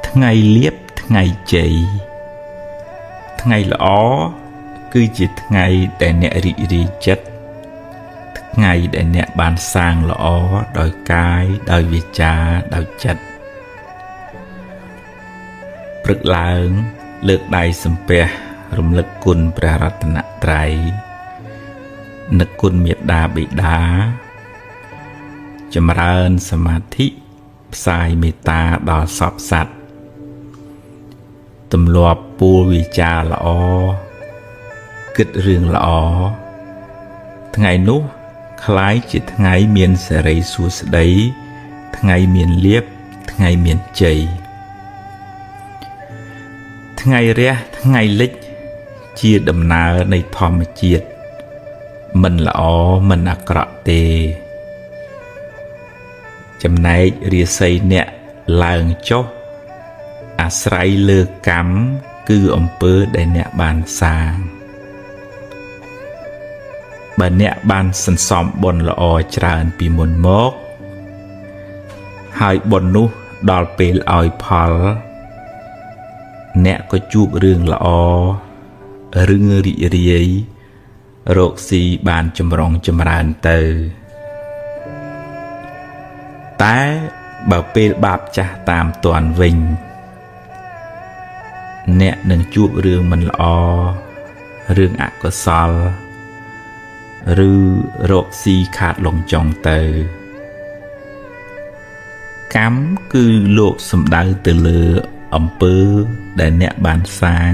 ថ្ងៃលៀបថ្ងៃជ័យថ្ងៃល្អគឺជាថ្ងៃដែលអ្នករីករាយចិត្តថ្ងៃដែលអ្នកបានសាងល្អដោយកាយដោយវាចាដោយចិត្តព្រឹកឡើងលើកដៃសំពះរំលឹកគុណព្រះរតនត្រ័យនឹកគុណមេត្តាបិតាចម្រើនសមាធិផ្សាយមេត្តាដល់សពសត្វទម្លាប់ពួលវិចារល្អគិតរឿងល្អថ្ងៃនោះคล้ายជាថ្ងៃមានសេរីសួស្តីថ្ងៃមានលៀបថ្ងៃមានជ័យថ្ងៃរះថ្ងៃលិចជាដំណើរនៃធម្មជាតិមិនល្អមិនអាក្រក់ទេចំណែករាសីអ្នកឡើងចុះអាស្រ័យលើកម្មគឺអំពើដែលអ្នកបានសាងបើអ្នកបានសន្សំបុណ្យល្អច្រើនពីមុនមកហើយបុណ្យនោះដល់ពេលឲ្យផលអ្នកក៏ជួបរឿងល្អរឿងរីករាយរកស៊ីបានចម្រុងចម្រើនទៅតែបើពេលបាបចាស់តាមទាន់វិញអ្នកនឹងជួបរឿងមិនល្អរឿងអកុសលឬរកស៊ីខាតលងចុងទៅកម្មគឺលោកសំដៅទៅលើអំពើដែលអ្នកបានសាង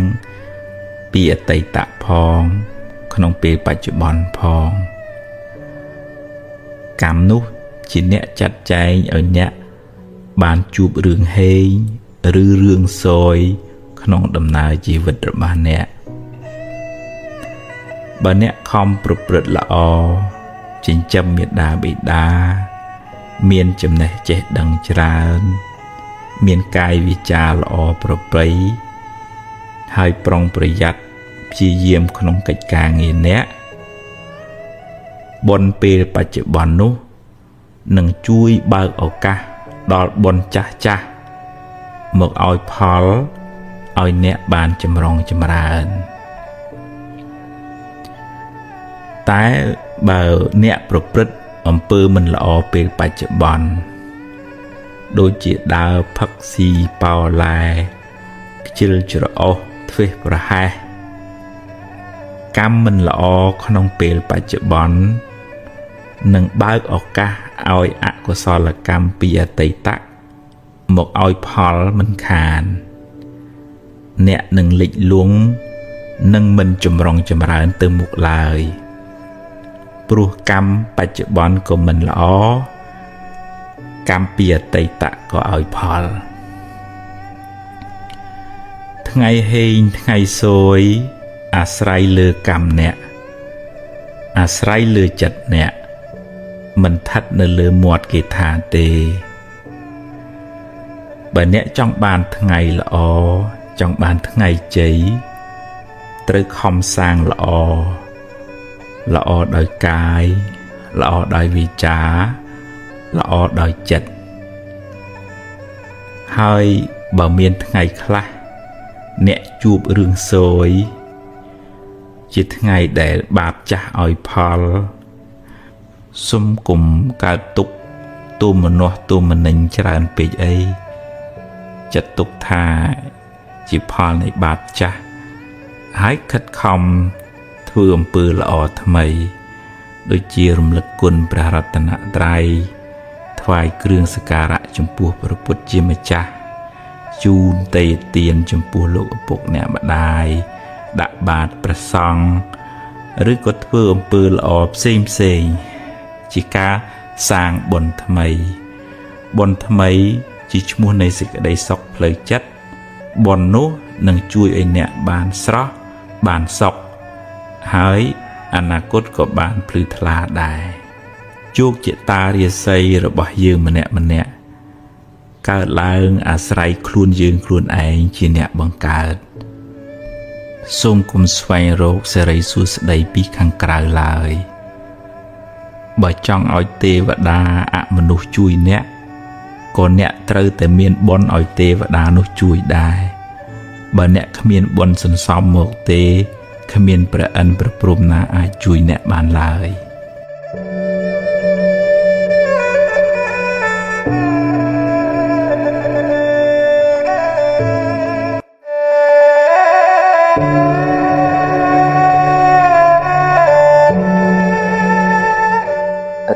ពីអតីតផងក្នុងពេលបច្ចុប្បន្នផងកម្មនោះជាអ្នកចាត់ចែងឲ្យអ្នកបានជួបរឿងហេងឬរឿងសោយក្នុងដំណើរជីវិតរបស់អ្នកបើអ្នកខំប្រព្រឹត្តល្អចិញ្ចឹមមេត្តាបិតាមានចំណេះចេះដឹងច្រើនមានកាយវាចាល្អប្រពៃហើយប្រុងប្រយ័ត្នព្យាយាមក្នុងកិច្ចការងារអ្នកបុណ្យពេលបច្ចុប្បន្ននោះនឹងជួយបើកឱកាសដល់បុណ្យចាស់ចាស់មកឲ្យផលឲ្យអ្នកបានចម្រុងចម្រើនតែបើអ្នកប្រព្រឹត្តអំពើមិនល្អពេលបច្ចុប្បន្នដូចជាដើរផឹកស៊ីប៉ោឡែខ្ជិលច្រអូសធ្វេសប្រហែសកម្មមិនល្អក្នុងពេលបច្ចុប្បន្ននឹងបើកឱកាសឲ្យអកុសលកម្មពីអតីតមកឲ្យផលមិនខានអ្នកនឹងលិចលង់នឹងមិនចម្រុងចម្រើនទៅមុខឡើយព្រោះកម្មបច្ចុប្បន្នក៏មិនល្អកម្មពីអតីតក៏ឲ្យផលថ្ងៃហេងថ្ងៃសោយអាស្រ័យលើកម្មអ្នកអាស្រ័យលើចិត្តអ្នកមិនឋិតនៅលើមាត់គេថាទេបើអ្នកចង់បានថ្ងៃល្អចង់បានថ្ងៃជ័យត្រូវខំសាងល្អល្អដោយកាយល្អដោយវាចាល្អដោយចិត្តហើយបើមានថ្ងៃខ្លះអ្នកជួបរឿងសោយជាថ្ងៃដែលបាបចាស់ឲ្យផលសុំគុំកើតទុក្ខទូមនោះទូមនិញច្រើនពេកអីចាត់ទុកថាជាផលនៃបាបចាស់ហើយខិតខំធ្វើអំពើល្អថ្មីដូចជារំលឹកគុណព្រះរតនត្រ័យថ្វាយគ្រឿងសក្ការៈចំពោះព្រះពុទ្ធជាម្ចាស់ជូនទេយ្យទានចំពោះលោកឪពុកអ្នកម្ដាយដាក់បាតព្រះសង្ឃឬក៏ធ្វើអំពើល្អផ្សេងជាការសាងបុណ្យថ្មីជាឈ្មោះនៃសេចក្តីសុខផ្លូវចិត្តបុណ្យនោះនឹងជួយឲ្យអ្នកបានស្រស់បានសុខហើយអនាគតក៏បានភ្លឺថ្លាដែរជោគជតារាសីរបស់យើងម្នាក់កើតឡើងអាស្រ័យខ្លួនយើងខ្លួនឯងជាអ្នកបង្កើតសូមគុំស្វែងរកសេរីសួស្តីពីខាងក្រៅឡើយបើចង់ឲ្យទេវតាអមនុស្សជួយអ្នក ក៏អ្នកត្រូវតែមានបុណ្យឲ្យទេវតានោះជួយដែរបើអ្នកគ្មានបុណ្យសន្សំមកទេគ្មានព្រះអិនព្រះព្រហ្មណាអាចជួយអ្នកបានឡើយ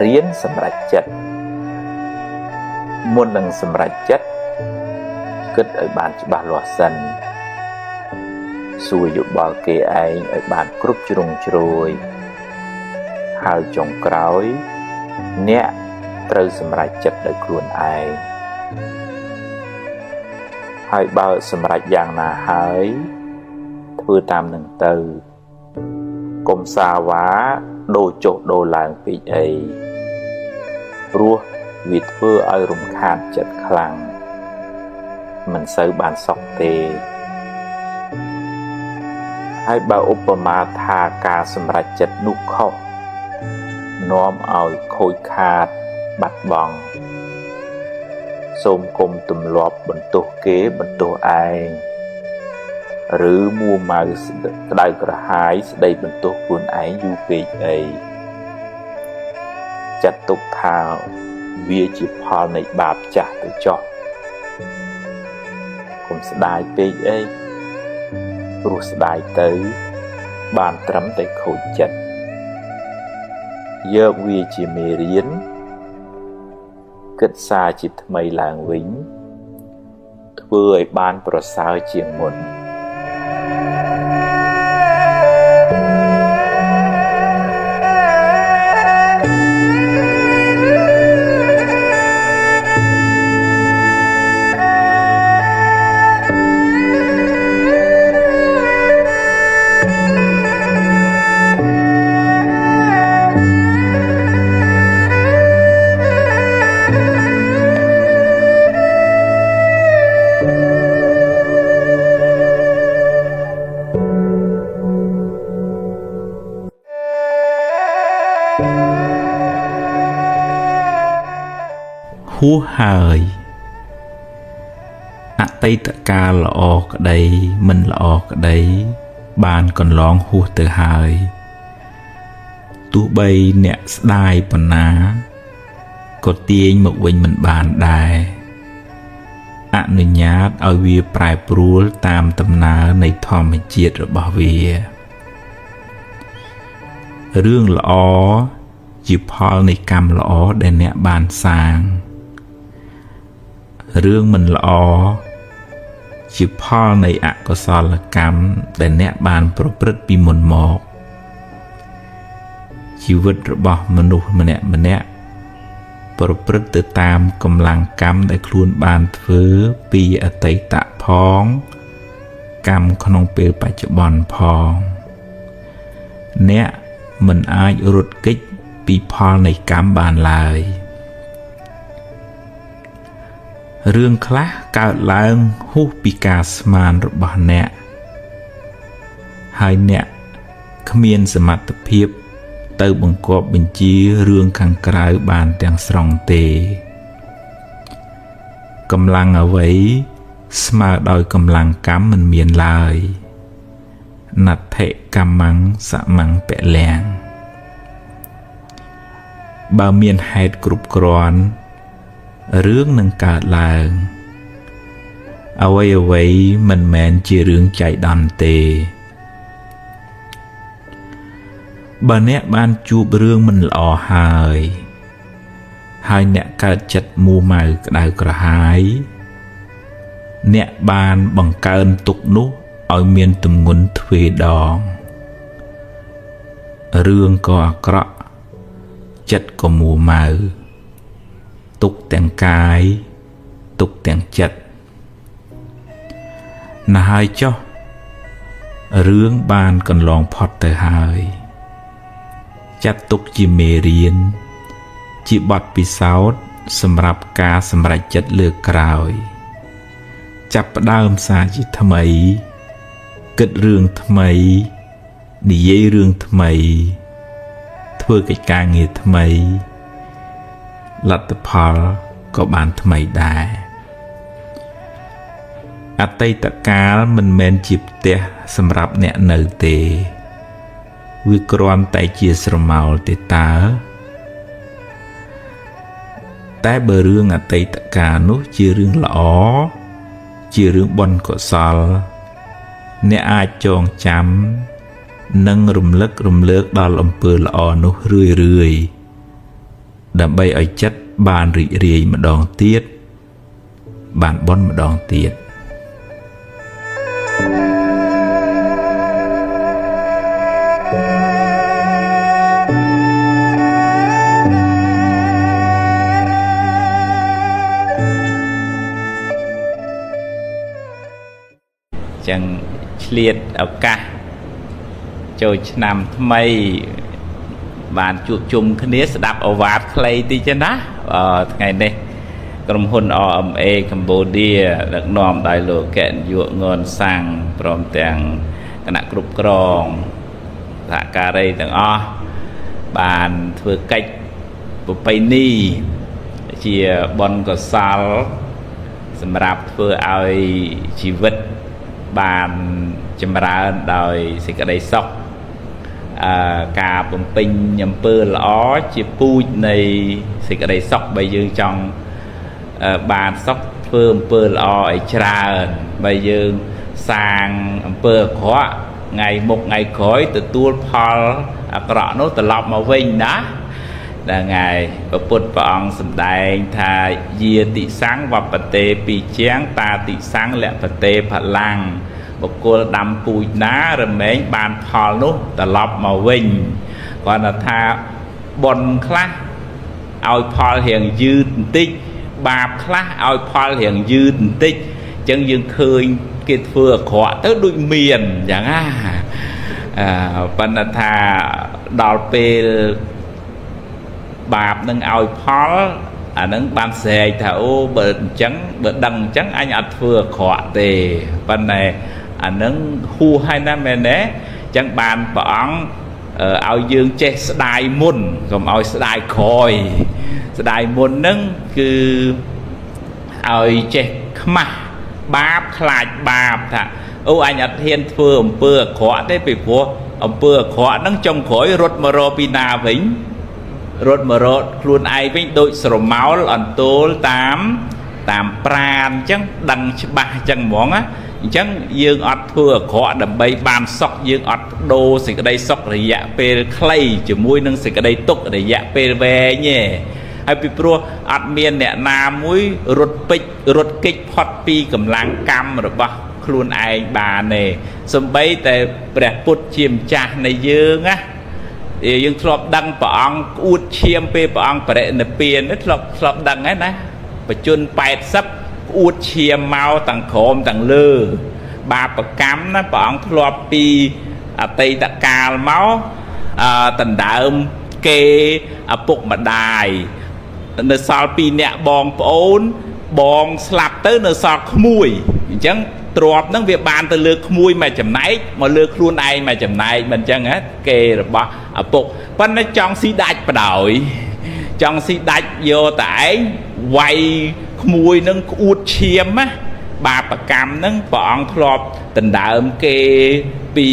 រៀនសម្រេចចិត្តមុននឹងសម្រេចចិត្តគិតឲ្យបានច្បាស់លាស់សិនសួរយោបល់គេឯងឲ្យបានគ្រប់ជ្រុងជ្រោយហើយចុងក្រោយអ្នកត្រូវសម្រេចចិត្តដោយខ្លួនឯងហើយបើសម្រេចយ៉ាងណាហើយធ្វើតាមនឹងទៅកុំសាវ៉ាដូរចុះដូរឡើងពេកអីព្រោះវាធ្វើឲ្យរំខានចិត្តខ្លាំងមិនសូវបានសុខទេហើយបើឧបមាថាការសម្រេចចិត្តនោះខុសនាំឲ្យខូចខាតបាត់បង់សូមគុំទម្លាប់បន្ទោសគេបន្ទោសឯងឬមួម៉ៅក្តៅក្រហាយស្ដីបន្ទោសខ្លួនឯងយូរពេកអីចាត់ទុកថាវាជាផលនៃបាបចាស់ទៅចុះកុំស្ដាយពេកអីព្រោះស្ដាយទៅបានត្រឹមតែខូចចិត្តយកវាជាមេរៀនគិតសារជាថ្មីឡើងវិញធ្វើឲ្យបានប្រសើរជាងមុនហួសហើយអតីតកាលល្អក្តីមិនល្អក្តីបានកន្លងហួសទៅហើយទោះបីអ្នកស្ដាយប៉ុណ្ណាក៏ទាញមកវិញមិនបានដែរអនុញ្ញាតឲ្យវាប្រែប្រួលតាមដំណើរនៃធម្មជាតិរបស់វារឿងល្អជាផលនៃកម្មល្អដែលអ្នកបានសាងរឿងមិនល្អជាផលនៃអកុសលកម្មដែលអ្នកបានប្រព្រឹត្តពីមុនមកជីវិតរបស់មនុស្សម្នាក់ប្រព្រឹត្តទៅតាមកម្លាំងកម្មដែលខ្លួនបានធ្វើពីអតីតផងកម្មក្នុងពេលបច្ចុប្បន្នផងអ្នកមិនអាចរត់គេចពីផលនៃកម្មបានឡើយរឿងខ្លះកើតឡើងហួសពីការស្មានរបស់អ្នកហើយអ្នកគ្មានសមត្ថភាពទៅបង្គាប់បញ្ជារឿងខាងក្រៅបានទាំងស្រុងទេកម្លាំងអ្វីស្មើដោយកម្លាំងកម្មមិនមានឡើយណដ្ឋិកម្មੰសមੰពលំបើមានហេតុគ្រប់គ្រាន់រឿងនឹងកើតឡើងអ្វីមិនមែនជារឿងចៃដន្យទេបើអ្នកបានជួបរឿងមិនល្អហើយអ្នកកើតចិត្តមួម៉ៅក្តៅក្រហាយអ្នកបានបង្កើនទុក្ខនោះឲ្យមានទម្ងន់ទ្វេដងរឿងក៏អាក្រក់ចិត្តក៏មួម៉ៅទុក្ខទាំងកាយទុក្ខទាំងចិត្តណាស់ហើយចុះរឿងបានកន្លងផុតទៅហើយចាត់ទុកជាមេរៀនជាបទពិសោធន៍សម្រាប់ការសម្រេចចិត្តលើកក្រោយចាប់ផ្ដើមសារជាថ្មីគិតរឿងថ្មីនិយាយរឿងថ្មីធ្វើកិច្ចការងារថ្មីលទ្ធផល có bàn thay đài ở tây tạ cá mình men chịp tè sầm rạp nẹt nở tề vi kron tại chia sầm màu tề táแต่เบอร์เรื่องอតីตการนู้ชื่อเรื่องล้อชื่อเรื่องบนกศลเนี่ยอาจงจำนั่งรำเลิกดอลอำเภอล้อนู้เรื่อยๆดับใบไอจัดบานริเรียมาดองเตียดบานบอนมาดองเตียดจังเฉลียดเอากะโจชนำทำไมบานจุจุมคณิสดับเอาวาดใครตีจะนะไงเนี่ยกรมหุ่นเอคัมโบเดียหลักนอมได้โลแกนยั่วเงินสร้างพร้อมแต่งคณะกรุบกรองสาการีต่างบานเพื่อไก่ปุไปนี่เชียบอลก็ซาลสำหรับเพื่อเอาชีวิตบานจำราโดยสิ่งใดซอกกาบมปิงยำเปิลอ้อจีปูในสิ่งใดซอกใบยืนจังบานซอกเพิ่มเปิลอ้อไอชราใบยืนสร้างอำเภอขอไงหมกไงขอยตัวตัวพอลกระโนตลอดมาวิ่งนะได้ไงประพุทธประองค์สำแดงทาเยียติสังวัปเตปีเชียงตาติสังและปเตพลังบุคคลดำปุยน้าระเมงบานพอลนุตลอดมาวิ่งก่อนทาบนคลาเอาพอลเหียงยืดติบาปคลาเอาพอลเหียงยืดติจึงยังเคยเกิดเฟื่อขอเท่าดุยเมียนอย่างปัญหาดอลเปบาปนึงเอาพอลนึงบานเสยถ้าโอ้เบิดจังเบิดดังจังอันอัดเฟื่อขอเตปัญหานึงฮูให้นั่นแม่เน่จังบานปองเอายืงเจสไดมุนก็เอาสไดคอยสไดมุนนึงคือเอาเจขมาบาปคลาดบาปถ้าโอ้อันอัดเทียนเฟื่อเปื่อขอได้ไปพวกเอาเปื่อขอนั่งจงขอยรถมารอปีนาผิงรถมารถครูนไอวิ่งโดยสรมเอาอันโตตามปราณจังดังฉบับจังหมองจังยืงอัดเพื่อขอดับใบบานซอกยืงอัดโดสิ่งใดซอกระยะเปรใครจะมวยนั่งสิ่งใดตกระยะเปรแวเนี่ยไอ้ปีโปรอัดเมียนเนี่ยนามวยรถปิดรถกิจพอดปีกำลังกำหรือปะครูนไอบาเนี่ยสมบัยแต่แปรปุดเชียมจ่าในยืงยังทลบดังปองอุดเชียมเปปองประเด็นเปลี่ยนนั่นทลบดังไงนะประจุนไปซับอุดเชียมเมาต่างโคมต่างเลือบาปประกรรมนะปองทลบปีตีตะกาลเมาตันดาเกปุกมาได้ในซอลปีเนี่ยบองโอนบองสลับเตอร์ในซอลขมุยจังตรวจนั่งเวียบานตะเลือกขมุยมาจำไหนมาเลือกครูนไอมาจำไหนมันจังฮะเกหรือบ่ปุกปั้นในจองสีดัดประดอยจองสีดัดโยแต่ไวขมุยนั่งอุดเชียมมะบาปประกรรมนั่งปองทลบตันดาเกปี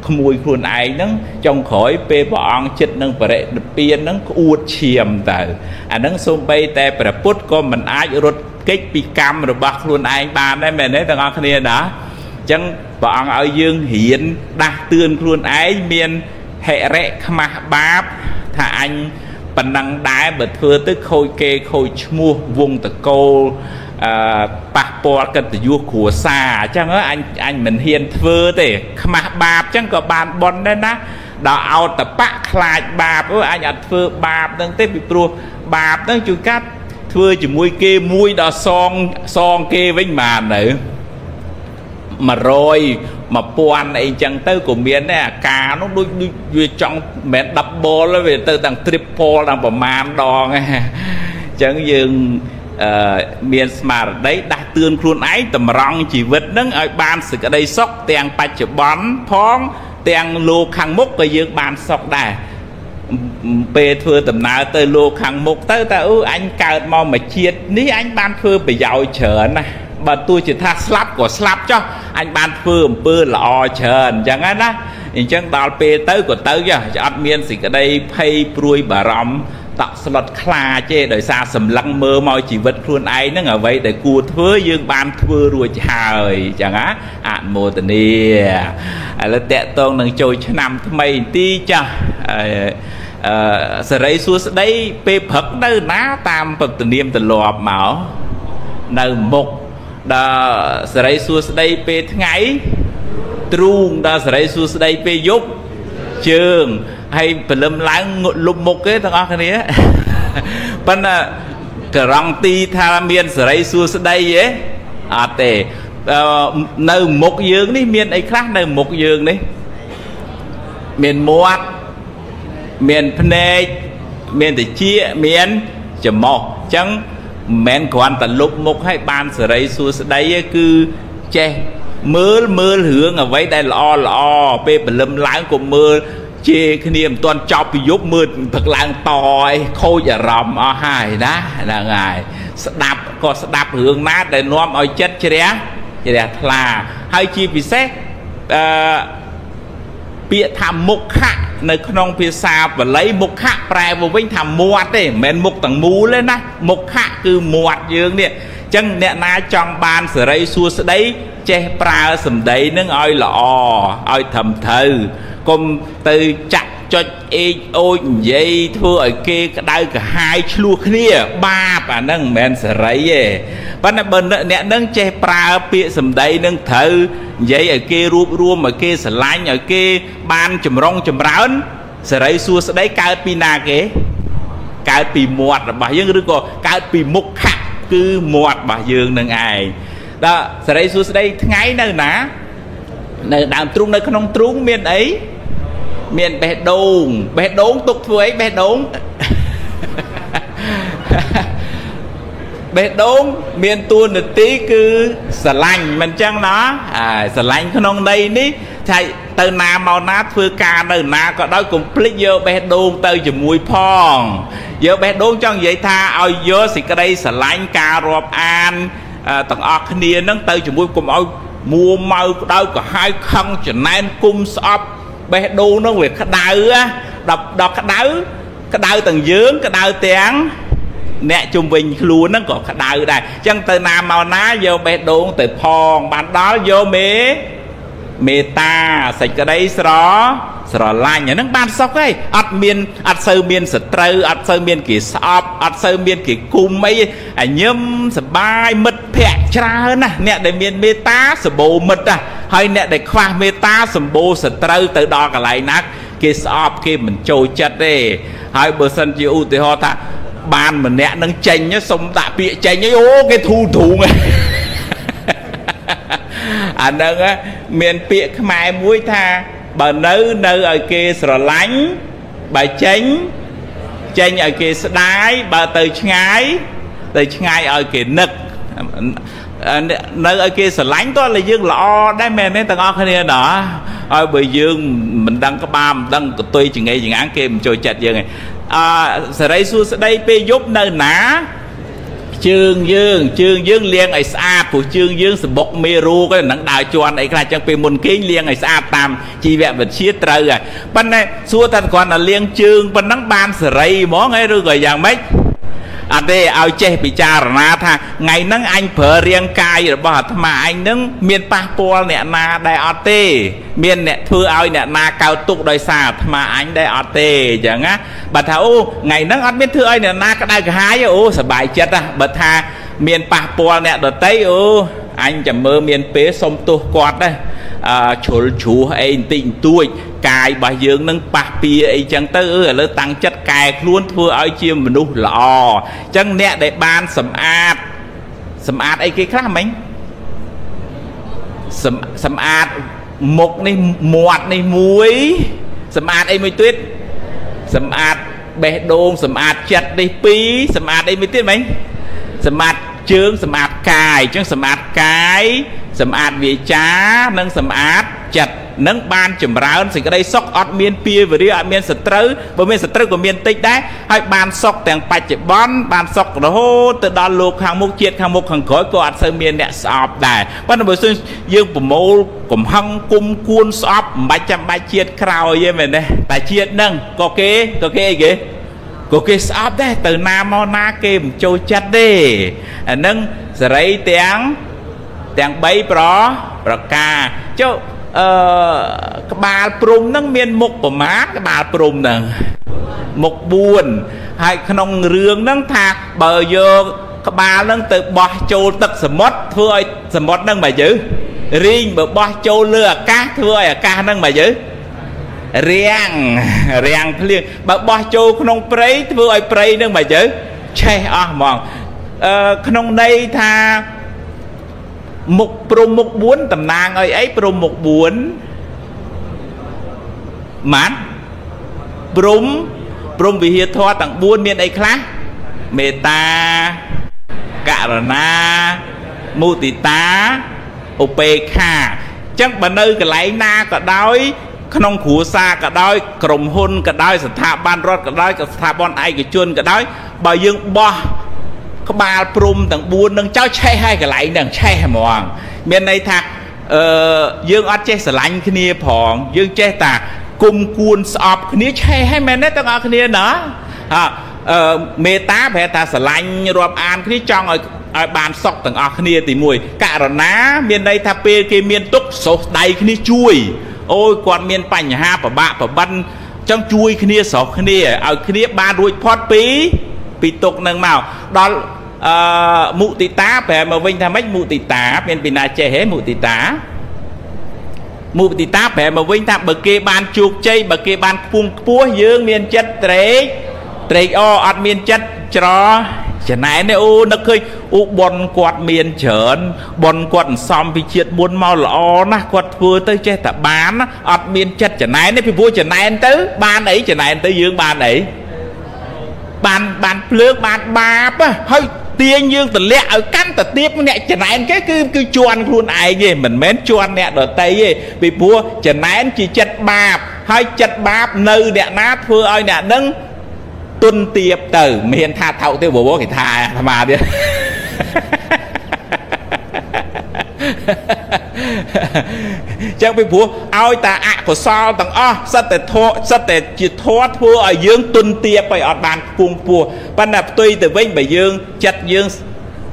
ขโมยครูนไอนั่งจงขอยเปปองจิตนั่งประเดเปียนนั่งอูดเชียมแต่อันนั่งสมไปแต่ประพุทธก็มันอายรถเก็กปีกรรมหรือบักครูนไอบานได้ไหมเนี่ยต่างกันเนี่ยนะจังปองเอายืงเหียนดักเตือนครูนไอเมียนเหระขมาบาปถ้าอันปันนังได้เบิดเพื่อตึกโคยเกโคยชมัววงตะโกปะปอกันแต่ยุขัวซาจังอันเหมือนเฮียนเฟือแต่ขมาบาปจังก็บานบอลได้นะดาเอาแต่ปะคลายบาปอันอัดเฟือบาปตั้งแต่ปีปลัวบาปตั้งจุกัดเฟือจะมวยเกมวยดาซองเกวิ่งมาไหนมาโรยมาปวนไอ้จังเตอร์của miền này cá nó đôi trong mẹ đập bòแล้วvề từ đằng triple đằngประมาณดองจังยังเมียนสมาร์ได้ได้เตือนครูนไอ้ตำรังชีวิตนั่งไอ้บานสึกได้ซอกเตียงปัจจุบันพ้องเตียงโลคังมุกก็ยืมบานซอกได้ bê thưa tầm nào tới lô khăn mục tới ta anh cào mò mà chiết ní anh ban thưa bị giàu chởn nè bà tôi chỉ tha slap của slap cho anh ban thưa lọ chởn chẳng á đó chẳng đào bê tới của tới cho ăn miên xịt ở đây pay pruy bà rõm tạo slot kha chê đời xa sầm lăng mơ môi chỉ vật luôn ấy nó ở vậy để cua thưa dương ban thưa rồi trời chẳng á ạn mô tình đi là tệ tôn nâng trôi cho năm thứ mấy tí cho sở rây xua đây bê phật đâu ná tam phật tình niệm tình lọp máu đâu một đó sở rây xua đây bê ngày trung đó sở rây xua đây bê giúp trường hay phải lâm láng lục một cái thằng cái này bên cái rong ti tha miên sợi xua đây ấy tề nơi một giường đi miền ấy khác nơi một giường đi miền muat miền phê miền thì chia miền chấm mò chẳng miền còn tận lục một hay ban sợi xua đây cứ che mưa hướng ở vậy đây lò pe phải lâm láng của mưa chê cái niềm toàn chọc giúp mưa thật làng tòi khôi và rầm ở hai đó là ngài đạp hướng nát để nôm ở chết chứ đấy là hai chi vì xét bịa thảm mục khắc nơi không phía xa và lấy mục khắc prai vô vinh thảm muat đấy men mục tầng mù lên á mục khắc cứ muat dương nè chân nè na trong ban sợi dây xua đấy che prai sầm đấy nó oi lọ oi thầm thừ cùng từ chặt cho ôi vậy thưa ở kia cái đây cả hai chua kia ba và nâng men sợi dây và nó bên nè nâng che prai bịa sầm đấy nâng thừ vậy ở kia ruộng ở kia sợi lanh ở kia ban chùm rong chùm rán sợi dây xua đấy cao pina kế cao pi muat bà dương đứa co cao pi mục khắc cứ muat bà dương nâng ai đó sợi dây xua đây ngay nơi ná nơi đàm trung nơi không trung miền ấy miền bè đốn tục thôi ấy bè đốn bè đốn miền tuôn được tí cứ sờ lạnh mình chăng nó sờ lạnh không đây ní thầy từ nào màu nát phơi ca từ nào có đói cùng plek vô bè đốn từ chùm mùi phong vô bè đốn cho vậy tha ao vô xịt cái đây sờ lạnh cà rộp an tầng ọt kia nó từ chùm mùi cùng ao mua mau đâu có hai khăn cho nên cung shop bè đu nó việc cái đau á đọc cái đau tầng dướng cái đau tiếng nè trung bình luôn nó có cái đau đây chân từ nào màu ná vô bè đu từ phong bạn đó vô mê ta sạch cái đấy sờ lạnh nhá nó ban sóc ấy ắt sơ miên sờ trâu ắt sơ miên kỳ shop ắt sơ miên kỳ cung mấy nhâm sờ bay mật phẹt cha nè nè để miên mê ta sờ bồ mật hay nè để khoa mê ta sờ bồ sờ trâu từ đó cả lại nát kỳ shop kia mình trôi chất đấy hai bữa sân chịu thì họ ta ban mình nè nâng chanh nhá xong tạ bịa chanh ấy ô cái thu này nâng á miền bịa mai muối tha bà nơi ở kia sờ lánh bà chanh ở kia sờ đái bà từ ngay ở kia nực nơi ở kia sờ lánh đó là dương lọ đấy mẹ nên tầng o kia đó ơi bởi dương mình đang có ba mình đang tuy chỉ ngay dự án kia mình trôi chặt dương này sờ đây xua sờ đây bê giúp nơi ná chương dương liên ấy xa của chương dương sự bốc mê ru cái nắng đào chuan ấy là chẳng bị môn kính liên ấy xa tam chỉ vẹn vật chiết trời rồi bên này xua thành còn là liên chương bên nắng ban sờ rây món ấy rồi dạng mấy đây ao che bị cha ra tha ngày nắng anh phở riêng cài rồi bảo mà anh nắng miền passport nè na đại ot miền nè thưa ao nè na cao tục đôi xa mà anh đại ot chẳng á bà thảo ngày nắng anh biết thưa ai nè na cái đại cái hai ô sợ bài chết à bà tha miền passport nè đợt tây ô anh chẳng mơ miền pế sông tu quạt đây chủ anh tình tuổi cài bà dương nâng bạc bia ấy chẳng tới ở lỡ tăng chất cài luôn thưa ai chiêm mình đúng lò chẳng nè để ban sầm ạt ấy cái khác mấy sầm ạt một này muột này muối sầm ạt ấy mới tuyết sầm ạt bè đôn sầm ạt chặt đi pí sầm ạt ấy mới tuyết mấy sầm ạt chương sầm ạt cài chương sầm ạt cái sầm ạt vị chá nâng sầm ạt chặt nâng ban chùm ráo thì cái đây sóc ọt miên pia và đi ọt miên sật trứ bởi miên sật trứ của miên tích đấy hay ban sóc tàng bạch chệ bón ban sóc đó hô từ đó lục hàng mục chiết hàng mục hàng khối của ọt sơ miên nẹ sọp đài bắt đầu bởi xuyên dương của mô cũng hăng cung cuôn sọp bạch chăm bạch chiết khảo như vậy này bạch chiết nâng có kế kì có kế sọp đấy từ nam mô na kê một châu chất đi nâng sẽ lấy tiếng bay pro ca cho cái bà prum nâng miên mục của mát cái bà prum nâng một buồn hay không rương nâng thạc bờ vô cái bà nâng từ bỏ châu tật sầm mót nâng bài chữ riêng bờ bỏ châu lừa cá thưa ca nâng bài chữ riêng liền bờ bỏ châu không prey thưa prey nâng bài chữ che mòn không đây tha mục prum mục buồn tầm nàng ấy prum mục buồn mát prum vì hiệt thoa tặng buôn miền ấy khác meta karana mutita upekha chắc bà nơi cái lấy na cả đói không khủ xa cả đói cổng hôn cả đói thả ban rót cả đói thả bon ai cái chuôn cả đói bà dương bo có ba prum tặng buôn nâng cháu che hai cái lấy nâng che mòn miền này thà dương ót che sờ lạnh cái nia phòn dương che tà cùng cuốn sọp cái nia che hay men đấy tao ngó cái nia nữa mê tá về ta sờ lạnh rộp an cái nia trong ở bàn sọc tặng cái nia thì mùi cả rồi ná miền đây thà pe cái miền túc sốt đầy cái nia chui ôi còn miền pành ha và bạ và băn trong chui cái nia sọc cái nia ở cái nia ba đuôi phót pí tục nâng màu đó mụ tì tá về mà vinh tham mấy mụ tì tá bên bên che hết mụ tì tá về mà vinh tham bờ kia ban chuột chay bờ kia ban phun púa dương miền chất trế ọt miền chất cho này này nó khơi bòn quạt miền chởn bòn quạt xóm vì chuyện buôn mau lọ na quạt vừa tới che ta bán ọt miền chất chả này này vì vua chả này tới ban ấy chả này tới dương ban ấy ban plương ban ba hơi tiên dương từ lẹ ở căn từ tiếp nè chả này cái cứ chuan luôn ai gì mình mến chuan nè đợt tây gì vì vua chả này chỉ chặt bạp hơi chặt bạp nơi nè nát vừa ơi nè nâng tuân tiệp từ miền tha thậu tiêu bố cái thà mà đi chẳng bị bố ôi ta của sao tầng sát để chỉ thoát vua ở dương tuân tiệp phải ở bàn phùng phù ban nạp tuy từ vinh bởi dương chặt dương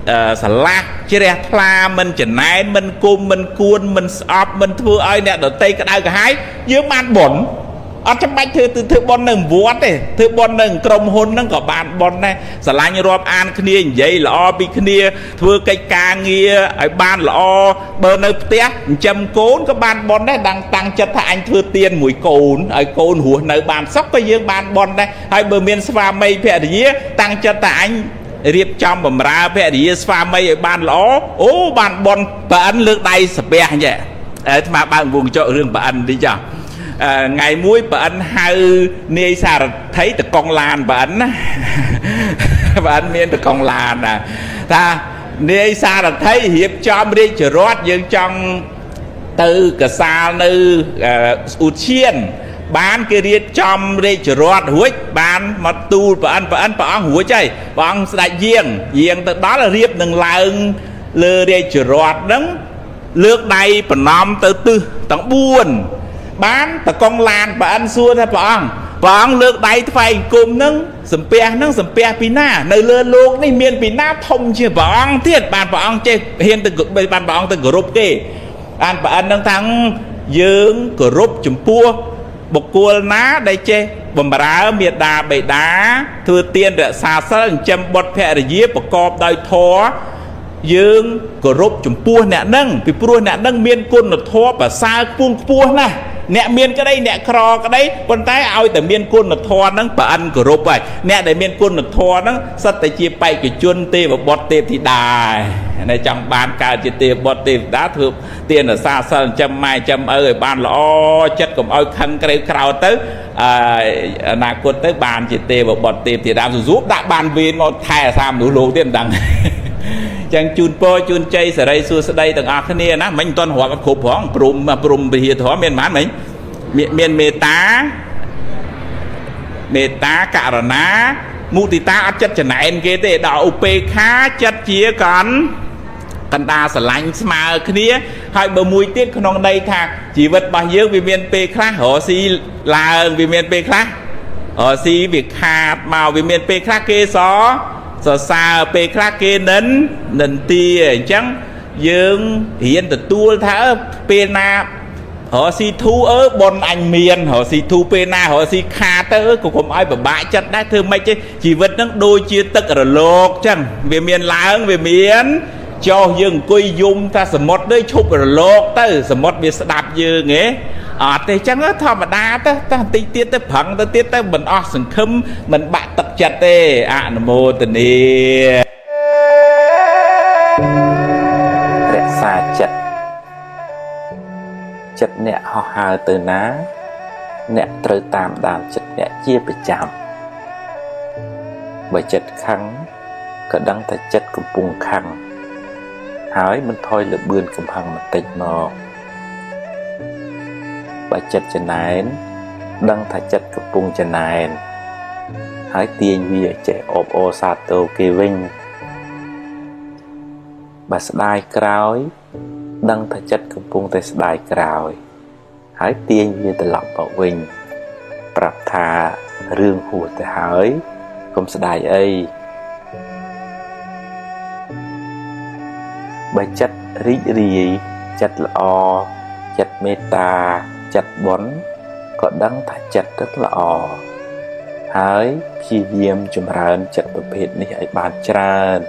xả lạc chứ ra thla mình chẳng nái mình cung mình cuôn mình sọp mình thua ơi nè đợt tây cái đai cả hai dương ban bổn ở trong bách thư bon nâng vuốt này thư bon nâng crom hôn nâng có bạn bon này xả lại như rộp an kia vậy là o bị kia thưa cây ca nghe ở ban là o bờ nơi té châm cốn có ban bon đấy đang tăng chất thà anh thưa tiền mũi cồn ở cồn hùa nơi bàn sóc cái dương ban bon đây hai bờ miền spa mây phè gì tăng chất thà anh riệp trong bầm ra phè gì spa mây ở ban lõ ô ban bon và anh lược đây sập bè vậy mà bạn buồn cho riêng bạn đi chào ngày muối bà anh hai nê xa thấy từ con lan bà anh miên từ con lan à ta nê xa là thấy hiệp cho đi chờ rót dương trong từ cả xa nữ út chiên bán cái riết trong đi chờ rót húi bán mà tu bà anh húi chay bà anh đại giềng từ đó là riêng đừng lại lơ đi chờ rót đấng lược đây bà nòm từ từ tặng buồn bán ta con lan bà anh xua ra bà ông lược đáy phải cùng nâng sầm pe pina nơi lơ luôn này miền pina thông chưa bà ông thiết bàn bà ông chơi hiện từ bàn bà ông từ group kì anh bà anh nâng thắng dương group chùm pua bọc cua ná đây chơi bầm bà miệt đà bể đá thưa tiên đã xa sát châm bọt phẹ để giết bà cọp đôi thó dương group chùm pua nè nâng vì pua nè nâng miền côn là thó bà xa buông pua nè nè miền cái đây nè cro cái đấy con tay ao từ miền côn là thò nắng bà ăn của rộp vậy nè để miền côn là thò nó sắt tại chia bay cái chuôn tê và bọt tê thì đài này trong bàn cả chia tê bọt tê đá thượng tiền ở xa sơn châm mai châm ơi bàn là o chất cùng ơi khăn cái crowd tới là quân tới bàn chia tê và bọt tê thì đang giúp đã bàn viên một thẻ sam đủ lô tiền đằng chẳng chun po chun chay sờ đây xua sờ đây từng ác kia ná mình toàn hòa các khúc hóng prum bị hiệt hóa miền mán mình miền mê tá cả rồi ná mu thì ta áp chất chẳng này kia để đào up khá chất chia còn cần ta sẽ lạnh mà kia hai bờ mũi tiết không đây thà chỉ vật bao nhiêu vì miền p khác họ si là vì miền p khác họ si việc hạt màu vì miền p khác kia xó xa p khác kia nấn tia chẳng dương hiện từ tua thả p na họ si thu ở bon anh miền họ si thu pena họ si kha tới cũng không ai bãi chất đã thương mấy chứ chỉ vật nó đôi chia tất ở lột chẳng về miền lá về miền cho dương quay dung ta sầm mót đấy chụp ở lột tới sầm mót bị đạp dương ấy thì chẳng có thò mà đa ta tí tiết tới phẳng tới tiết tới mình sừng khum mình bạn tập chặt tê nam mô tình đi xa chặt chất nè họ hà từ ná nè trời tam đàn chất nè chia bị chạm bởi chất khăn có đăng tại chất của bùng khăn hỏi mình thôi là bươn cầm hằng mà tịch mò bởi chất chân này đăng tại chất của bùng chân này hỏi tiền vì trẻ ốp ô xa tô kê vinh bà sẽ đai krauj đăng thật chấtកំពុងតែស្ដាយក្រោយហើយទាញវាត្រឡប់មកវិញប្រាប់ថារឿងហួសទៅហើយកុំស្ដាយអីបើចិត្តរីករាយចិត្តល្អចិត្តមេត្តាចិត្តបុណ្យក៏ដឹងថាចិត្តrấtល្អហើយព្យាយាមចម្រើនចិត្តប្រភេទនេះឲ្យបានច្រើន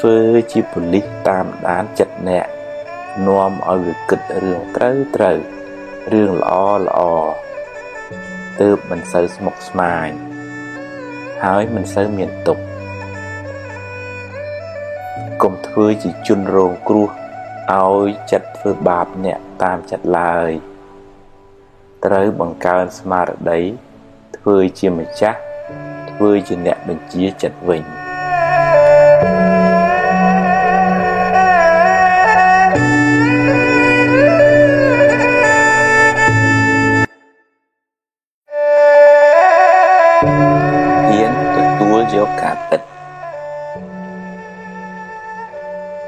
ធ្វើជាប៉ូលីសតាមដានចិត្តអ្នកនាំឲ្យវាគិតរឿងត្រូវរឿងល្អទើបមិនសូវស្មុគស្មាញហើយមិនសូវមានទុក្ខកុំធ្វើជាជនរងគ្រោះឲ្យចិត្តធ្វើបាបអ្នកតាមចិត្តឡើយត្រូវបង្កើនស្មារតីធ្វើជាម្ចាស់ធ្វើជាអ្នកបញ្ជាចិត្តវិញ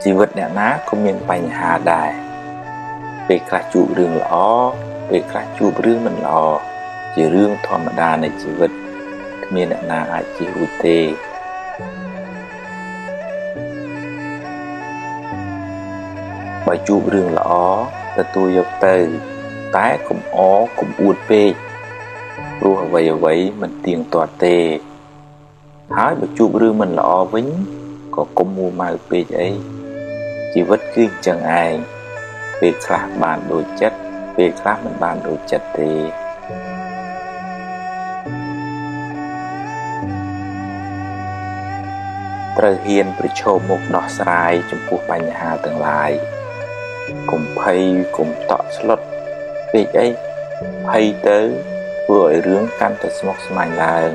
ជីវិតអ្នកណាក៏មានបញ្ហាដែរពេលខ្លះជួបរឿងល្អពេលខ្លះជួបរឿងមិនល្អជារឿងធម្មតានៃជីវិតគ្មានអ្នកណាអាចជៀសរួចទេបើជួបរឿងល្អទទួលយកទៅតែកុំអួតពេកព្រោះអ្វីមិនទៀងទាត់ទេហើយបើជួបរឿងមិនល្អវិញក៏កុំមួម៉ៅពេកអីជីវិតគឺអញ្ចឹងឯងពេលខ្លះបានដូចចិត្តពេលខ្លះមិនបានដូចចិត្តទេត្រូវហ៊ានប្រឈមមុខដោះស្រាយចំពោះបញ្ហាទាំងឡាយកុំភ័យកុំតក់ស្លុតពេកអីភ័យទៅធ្វើឲ្យរឿងកាន់តែស្មុគស្មាញឡើង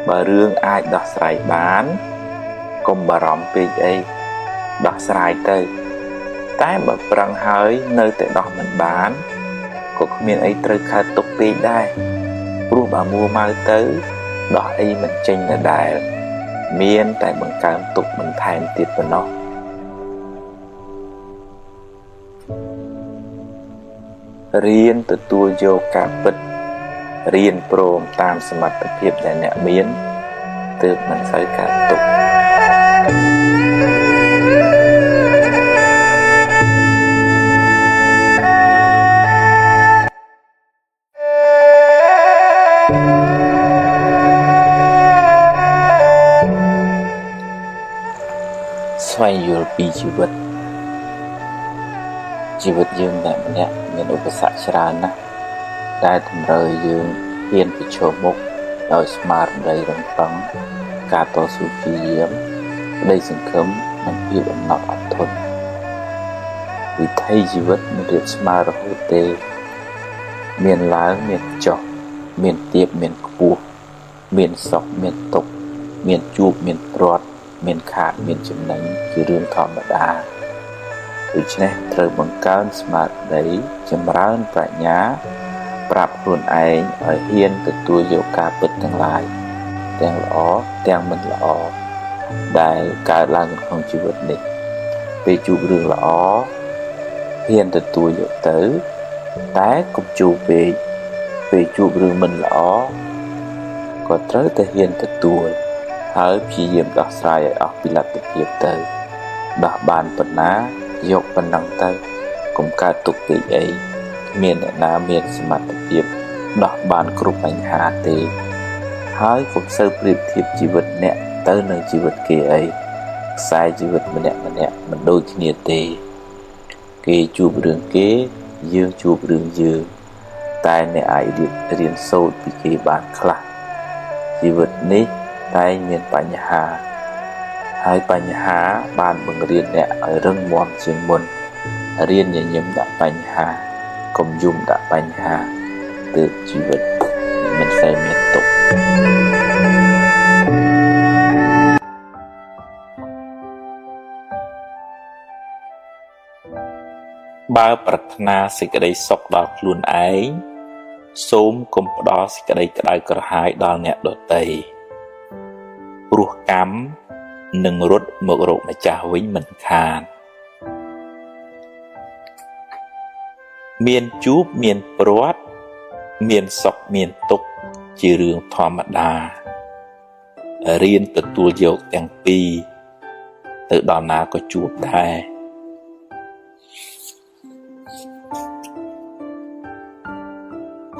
បើរឿងអាចដោះស្រាយបានកុំបារម្ភពេកអីដោះស្រាយទៅតែបើប្រឹងហើយនៅតែដោះមិនបានក៏គ្មានអីត្រូវខើទុកពេកដែរព្រោះបើមួម៉ៅទៅដោះអីមិនចេញដដែលមានតែបង្កើនទុកបន្ថែមទៀតប៉ុណ្ណោះរៀនទទួលយកការពិតរៀនព្រមតាមសមត្ថភាពដែលអ្នកមានទើបមិនសូវកើតទុក្ខស្វែងយល់ពីជីវិតយើងតែម្នាក់មានឧបសគ្គច្រើនណាស់ដែលតម្រូវយើងហ៊ានប្រឈមមុខដោយស្មារតីរឹងប៉ឹងការតស៊ូព្យាយាមក្តីសង្ឃឹមនិងភាពអំណត់អត់ធន់វិថីជីវិតមិនរៀបស្មើរហូតទេមានឡើងមានចុះមានទាបមានខ្ពស់ មានសុខមានទុក្ខមានជួបមានព្រាត់មានខាតមានចំណេញជារឿងធម្មតាដូច្នេះត្រូវបង្កើនស្មារតីចម្រើនប្រាជ្ញាប្រាប់ខ្លួនឯងឲ្យហ៊ានទទួលយកការពិតទាំងឡាយទាំងល្អទាំងមិនល្អដែលកើតឡើងក្នុងជីវិតនេះពេលជួបរឿងល្អហ៊ានទទួលយកទៅតែកុំជួបពេលជួបរឿងមិនល្អក៏ត្រូវតែហ៊ានទទួលហើយព្យាយាមដោះស្រាយឲ្យអស់ពីលទ្ធភាពទៅដោះបានប៉ុណ្ណាយកប៉ុណ្ណឹងទៅកុំកើតទុក្ខពេកអីគ្មានអ្នកណាមានសមត្ថភាពដោះបានគ្រប់បញ្ហាទេហើយកុំសូវប្រៀបធៀបជីវិតអ្នកទៅនឹងជីវិតគេអីខ្សែជីវិតម្នាក់មិនដូចគ្នាទេគេជួបរឿងគេយើងជួបរឿងយើងតែអ្នកអាចរៀនសូត្រពីគេបានខ្លះជីវិតនេះតែមានបញ្ហាហើយបញ្ហាបានបង្រៀនអ្នកឲ្យរឹងមាំជាងមុនរៀនញញឹមដាក់បញ្ហាកុំយំដាក់បញ្ហាទើបជីវិតមិនសូវមានទុក្ខបើប្រាថ្នាសេចក្តីសុខដល់ខ្លួនឯងសូមកុំផ្ដល់សេចក្តីក្តៅក្រហាយដល់អ្នកដទៃព្រោះកម្មនឹងរត់មករកម្ចាស់វិញមិនខានមានជួបមានព្រាត់មានសុខមានទុក្ខជារឿងធម្មតារៀនទទួលយកទាំងពីរទៅដល់ណាក៏ជួបដែរ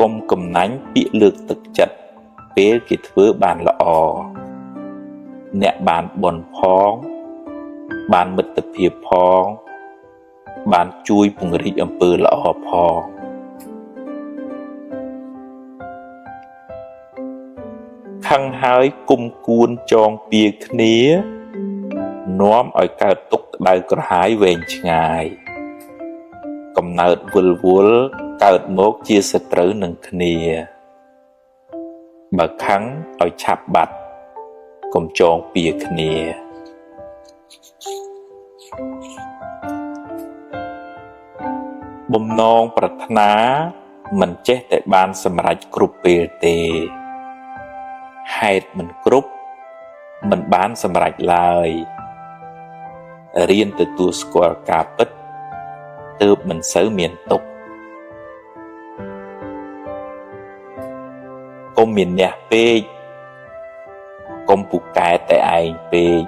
កុំកំណាញ់ពាក្យលើកទឹកចិត្តពេលគេធ្វើបានល្អអ្នកបានបុណ្យផងបានមិត្តភាពផងបានជួយពង្រីកអំពើល្អផងខឹងហើយគុំគួនចងពៀគ្នានាំឲ្យកើតទុក្ខក្តៅក្រហាយវែងឆ្ងាយកំណើតវិលវល់កើតមកជាសត្រូវនឹងគ្នាបើខឹងឲ្យឆាប់បាត់កុំចងពៀគ្នាបំណងប្រាថ្នាមិនចេះតែបានសម្រេចគ្រប់ពេលទេហេតុមិនគ្រប់មិនបានសម្រេចឡើយរៀនទទួលស្គាល់ការពិតទើបមិនសូវមានទុក្ខកុំមានអ្នកពេកកុំពូកែតែឯងពេក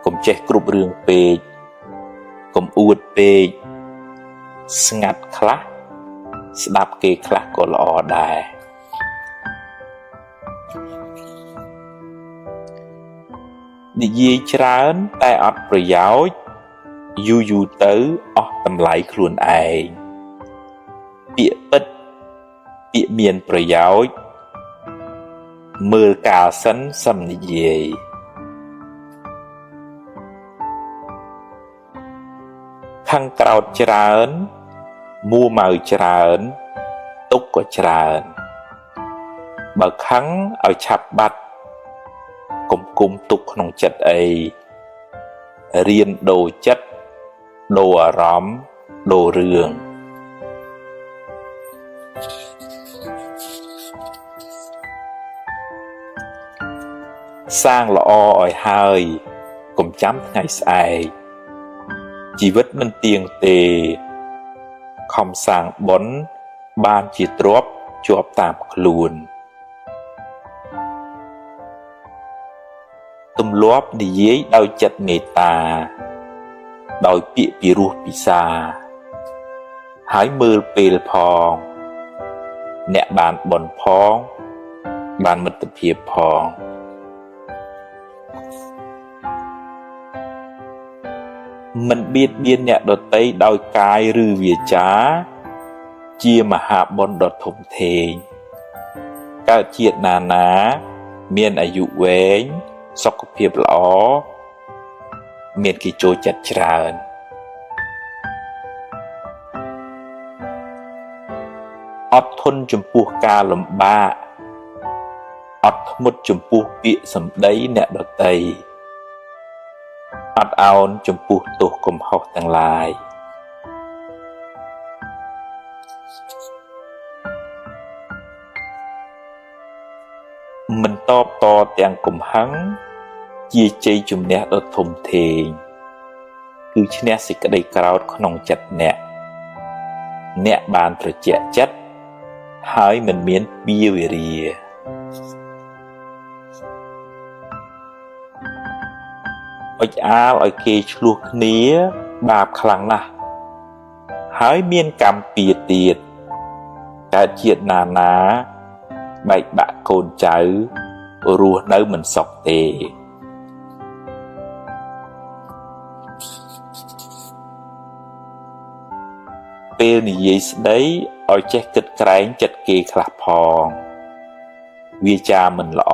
កុំចេះគ្រប់រឿងពេកកុំអួតពេកស្ងាត់ខ្លះស្ដាប់គេខ្លះក៏ល្អដែរនិយាយច្រើនតែអត់ប្រយោជន៍យូរទៅអស់តម្លៃខ្លួនឯងពាក្យពិតពាក្យមានប្រយោជន៍មើលកាលសិនសឹមនិយាយខឹងក្រោតច្រើនមួម៉ៅច្រើនទុក្ខក៏ច្រើនបើខឹងឲ្យឆាប់បាត់កុំគុំទុកក្នុងចិត្តអីរៀនដូរចិត្តដូរអារម្មណ៍ដូររឿងសាងល្អឲ្យហើយកុំចាំថ្ងៃស្អែកជីវិតមិនទៀងទេខំសាងបុណ្យបានជាទ្រព្យជាប់តាមខ្លួនទម្លាប់និយាយដោយចិត្តមេត្តាដោយពាក្យពីរោះពិសាហើយមើលពេលផងអ្នកបានបុណ្យផងបានមិត្តភាពផងមិនបៀតបៀនអ្នកដទៃដោយកាយឬវាចាជាមហាបុណ្យដ៏ធំធេងកើតជាតិណាមានអាយុវែងសុខភាពល្អមានគេចូលចិត្តច្រើនអត់ធន់ចំពោះការលំបាក អត់ធ្មត់ចំពោះពាក្យសម្ដីអ្នកដទៃអត់ឱនចំពោះទោសកំហុសទាំងឡាយមិនតបតទាំងកំហឹងជាជ័យជំនះដ៏ធំធេងគឺឈ្នះសេចក្តីក្រោធក្នុងចិត្តអ្នកបានត្រជាក់ចិត្តហើយមិនមានពៀវេរាអុចអាលឲ្យគេឆ្លោះគ្នាបាបខ្លាំងណាស់ហើយមានកម្មពៀទៀតកើតជាតិណាបែកបាក់កូនចៅរស់នៅមិនសុខទេពេលនិយាយស្ដីឲ្យចេះគិតក្រែងចិត្តគេខ្លះផងវាចាមិនល្អ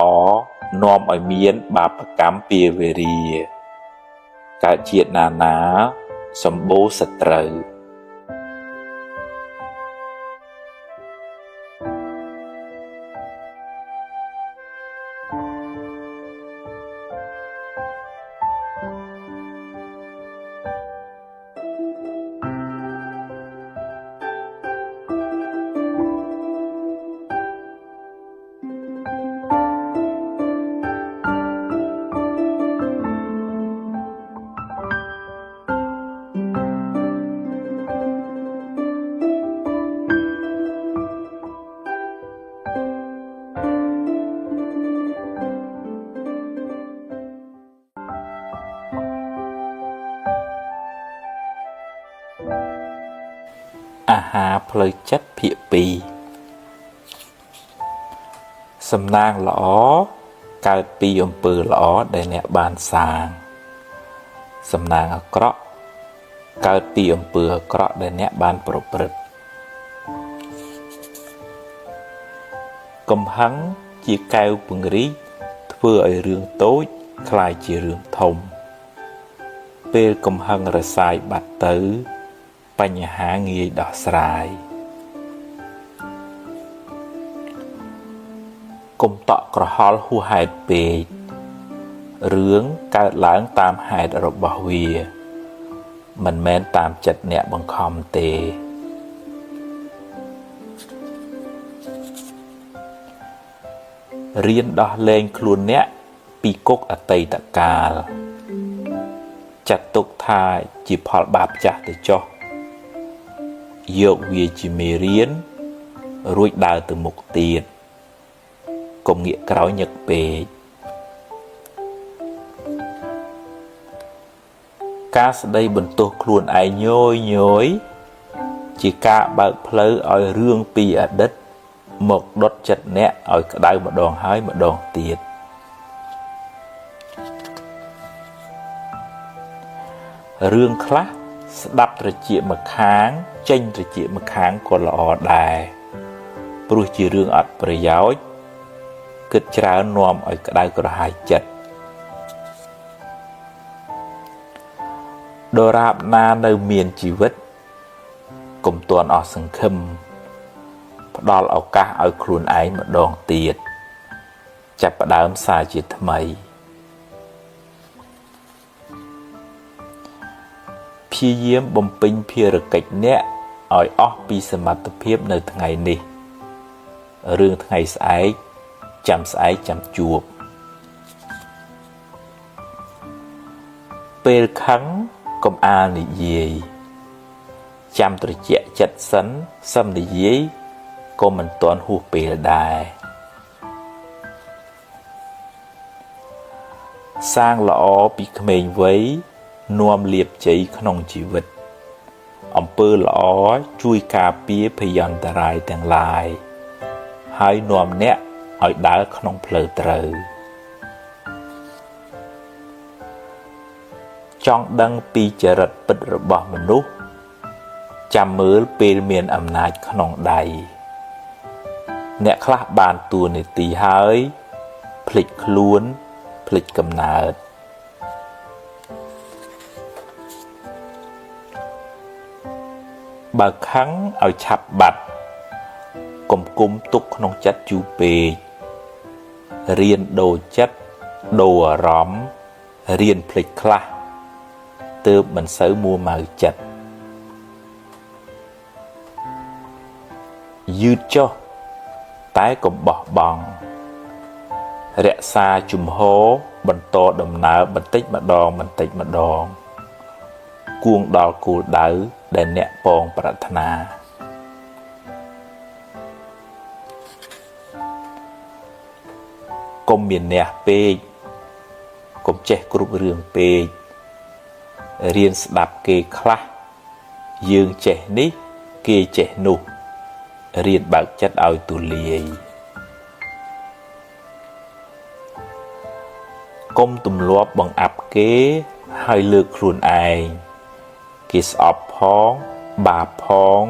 នាំឲ្យមានបាបកម្មពៀវេរាកើតជាតិណាសម្បូរសត្រូវអាហារផ្លូវចិត្តភាគ2សំណាងល្អកើតពីអំពើល្អដែលអ្នកបានសាងសំណាងអាក្រក់កើតពីអំពើអាក្រក់ដែលអ្នកបានប្រព្រឹត្តកំហឹងជាកែវពង្រីកធ្វើឲ្យរឿងតូចคล้ายជារឿងធំពេលកំហឹងរសាយបាត់ទៅបញ្ហាងាយដោះស្រាយកុំតក់ក្រហល់ហួសហេតុពេករឿងកើតឡើងតាមហេតុរបស់វាមិនមែនតាមចិត្តអ្នកបង្ខំទេរៀនដោះលែងខ្លួនអ្នកពីគុកអតីតកាលចាត់ទុកថាជាផលបាបចាស់ទៅចុះយកវាជាមេរៀនរួចដើរទៅមុខទៀតកុំងាកក្រោយញឹកពេកការស្ដីបន្ទោសខ្លួនឯងញយជាការបើកផ្លូវឲ្យរឿងពីអតីតមកដុតចិត្តអ្នកឲ្យក្តៅម្ដងហើយម្ដងទៀតរឿងខ្លះស្ដាប់ត្រចៀកម្ខាងចេញត្រចៀកម្ខាងក៏ល្អដែរព្រោះជារឿងអត់ប្រយោជន៍គិតច្រើននាំឲ្យក្តៅក្រហាយចិត្តដរាបណានៅមានជីវិតកុំទាន់អស់សង្ឃឹមផ្ដល់ឱកាសឲ្យខ្លួនឯងម្ដងទៀតចាប់ផ្ដើមសារជាថ្មីព្យាយាមបំពេញភារកិច្ចអ្នកឲ្យអស់ពីសមត្ថភាពនៅថ្ងៃនេះរឿងថ្ងៃស្អែកចាំស្អែកចាំជួបពេលខឹងកុំអាលនិយាយចាំត្រជាក់ចិត្តសិនសឹមនិយាយក៏មិនទាន់ហួសពេលដែរសាងល្អពីក្មេងវ័យនាំលាភជ័យក្នុងជីវិតអំពើល្អជួយការពារភយន្តរាយទាំងឡាយហើយនាំអ្នកឲ្យដើរក្នុងផ្លូវត្រូវចង់ដឹងពីចរិតពិតរបស់មនុស្សចាំមើលពេលមានអំណាចក្នុងដៃអ្នកខ្លះបានតួនាទីហើយភ្លេចខ្លួនភ្លេចកំណើតបើខឹងឲ្យឆាប់បាត់កុំគុំទុកក្នុងចិត្តយូរពេក រៀនដូរចិត្តដូរអារម្មណ៍រៀនភ្លេចខ្លះទើបមិនសូវមួម៉ៅចិត្តយឺតចុះតែកុំបោះបង់រក្សាជំហរបន្តដំណើរបន្តិចម្ដងគួងដល់គោលដៅដែលអ្នកពងប្រាថ្នាកុំមានអ្នកពេកកុំចេះគ្រប់រឿងពេករៀនស្ដាប់គេខ្លះយើងចេះនេះគេចេះនោះរៀនបើកចិត្តឲ្យទូលាយកុំទម្លាប់បង្អាប់គេហើយលើកខ្លួនឯងគេស្អប់ផងបាបផង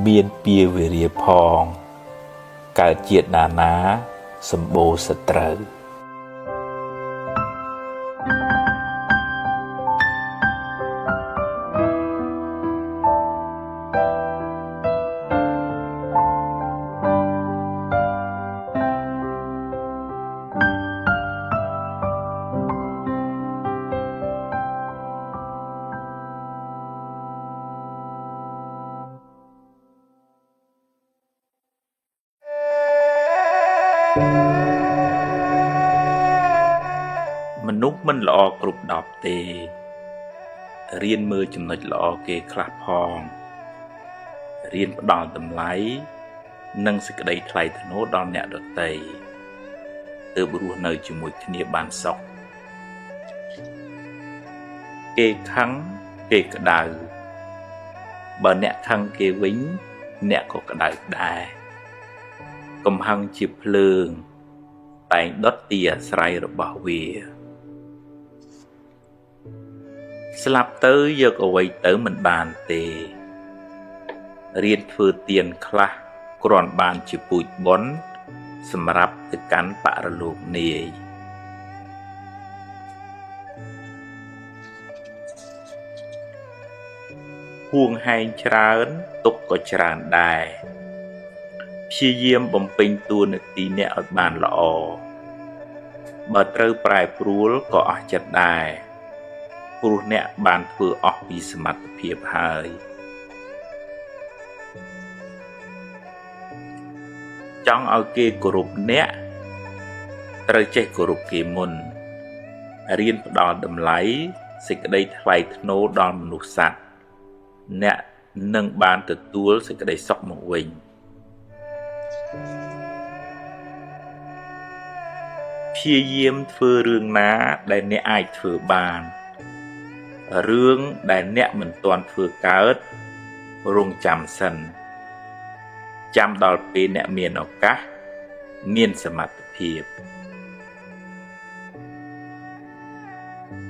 មានពៀវេរាផងកើតជាតិណាសម្បូរសត្រូវមនុស្សមិនល្អគ្រប់10ទេរៀនមើលចំណុចល្អគេខ្លះផងរៀនផ្ដល់តម្លៃនិងសេចក្តីថ្លៃថ្នូរដល់អ្នកដទៃទើបរស់នៅជាមួយគ្នាបានសុខគេខឹងគេក្តៅបើអ្នកខឹងគេវិញអ្នកក៏ក្តៅដែរកំហឹងជាភ្លើងតែងដុតទីអាស្រ័យរបស់វាស្លាប់ទៅយកអ្វីទៅមិនបានទេរៀនធ្វើទានខ្លះគ្រាន់បានជាពូជបុណ្យសម្រាប់ទៅកាន់បរលោកនាយហួងហែងច្រើនទុកក៏ច្រើនដែរព្យាយាមបំពេញតួនាទីអ្នកឲ្យបានល្អបើត្រូវប្រែប្រួលក៏អស់ចិត្តដែរព្រោះអ្នកបានធ្វើអស់ពីសមត្ថភាពហើយចង់ឲ្យគេគោរពអ្នកត្រូវចេះគោរពគេមុនរៀនផ្ដល់តម្លៃសេចក្តីថ្លៃថ្នូរដល់មនុស្សសត្វអ្នកនឹងបានទទួលសេចក្តីសុខមកវិញព្យាយាមធ្វើរឿងណាដែលអ្នកអាចធ្វើបានរឿងដែលអ្នកមិនទាន់ធ្វើកើតរងចាំសិនចាំដល់ពេលអ្នកមានឱកាសមានសមត្ថភាព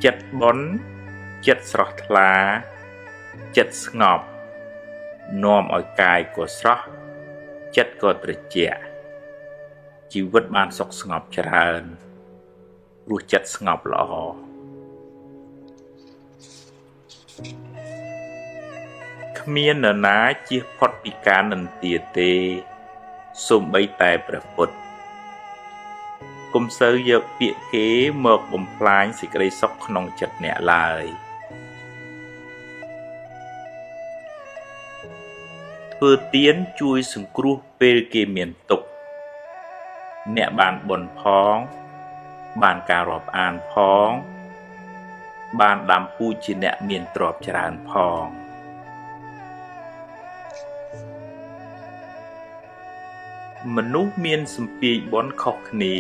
ចិត្តបន់ចិត្តស្រស់ថ្លាចិត្តស្ងប់នាំឲ្យកាយក៏ស្រស់ចិត្តក៏ត្រជាក់ជីវិតបានសុខស្ងប់ច្រើនរស់ចិត្តស្ងប់ល្អគ្មាននរណាជៀសផុតពីការនិន្ទាទេសូម្បីតែព្រះពុទ្ធកុំសូវយកពាក្យគេមកបំផ្លាញសេចក្តីសុខក្នុងចិត្តអ្នកឡើយធ្វើទានជួយសង្គ្រោះពេលគេមានទុក្ខអ្នកបានបុណ្យផងបានការរាប់អានផងបានដាំពូជជាអ្នកមានទ្រព្យច្រើនផងមនុស្សមានសម្ពាយបុណ្យខុសគ្នា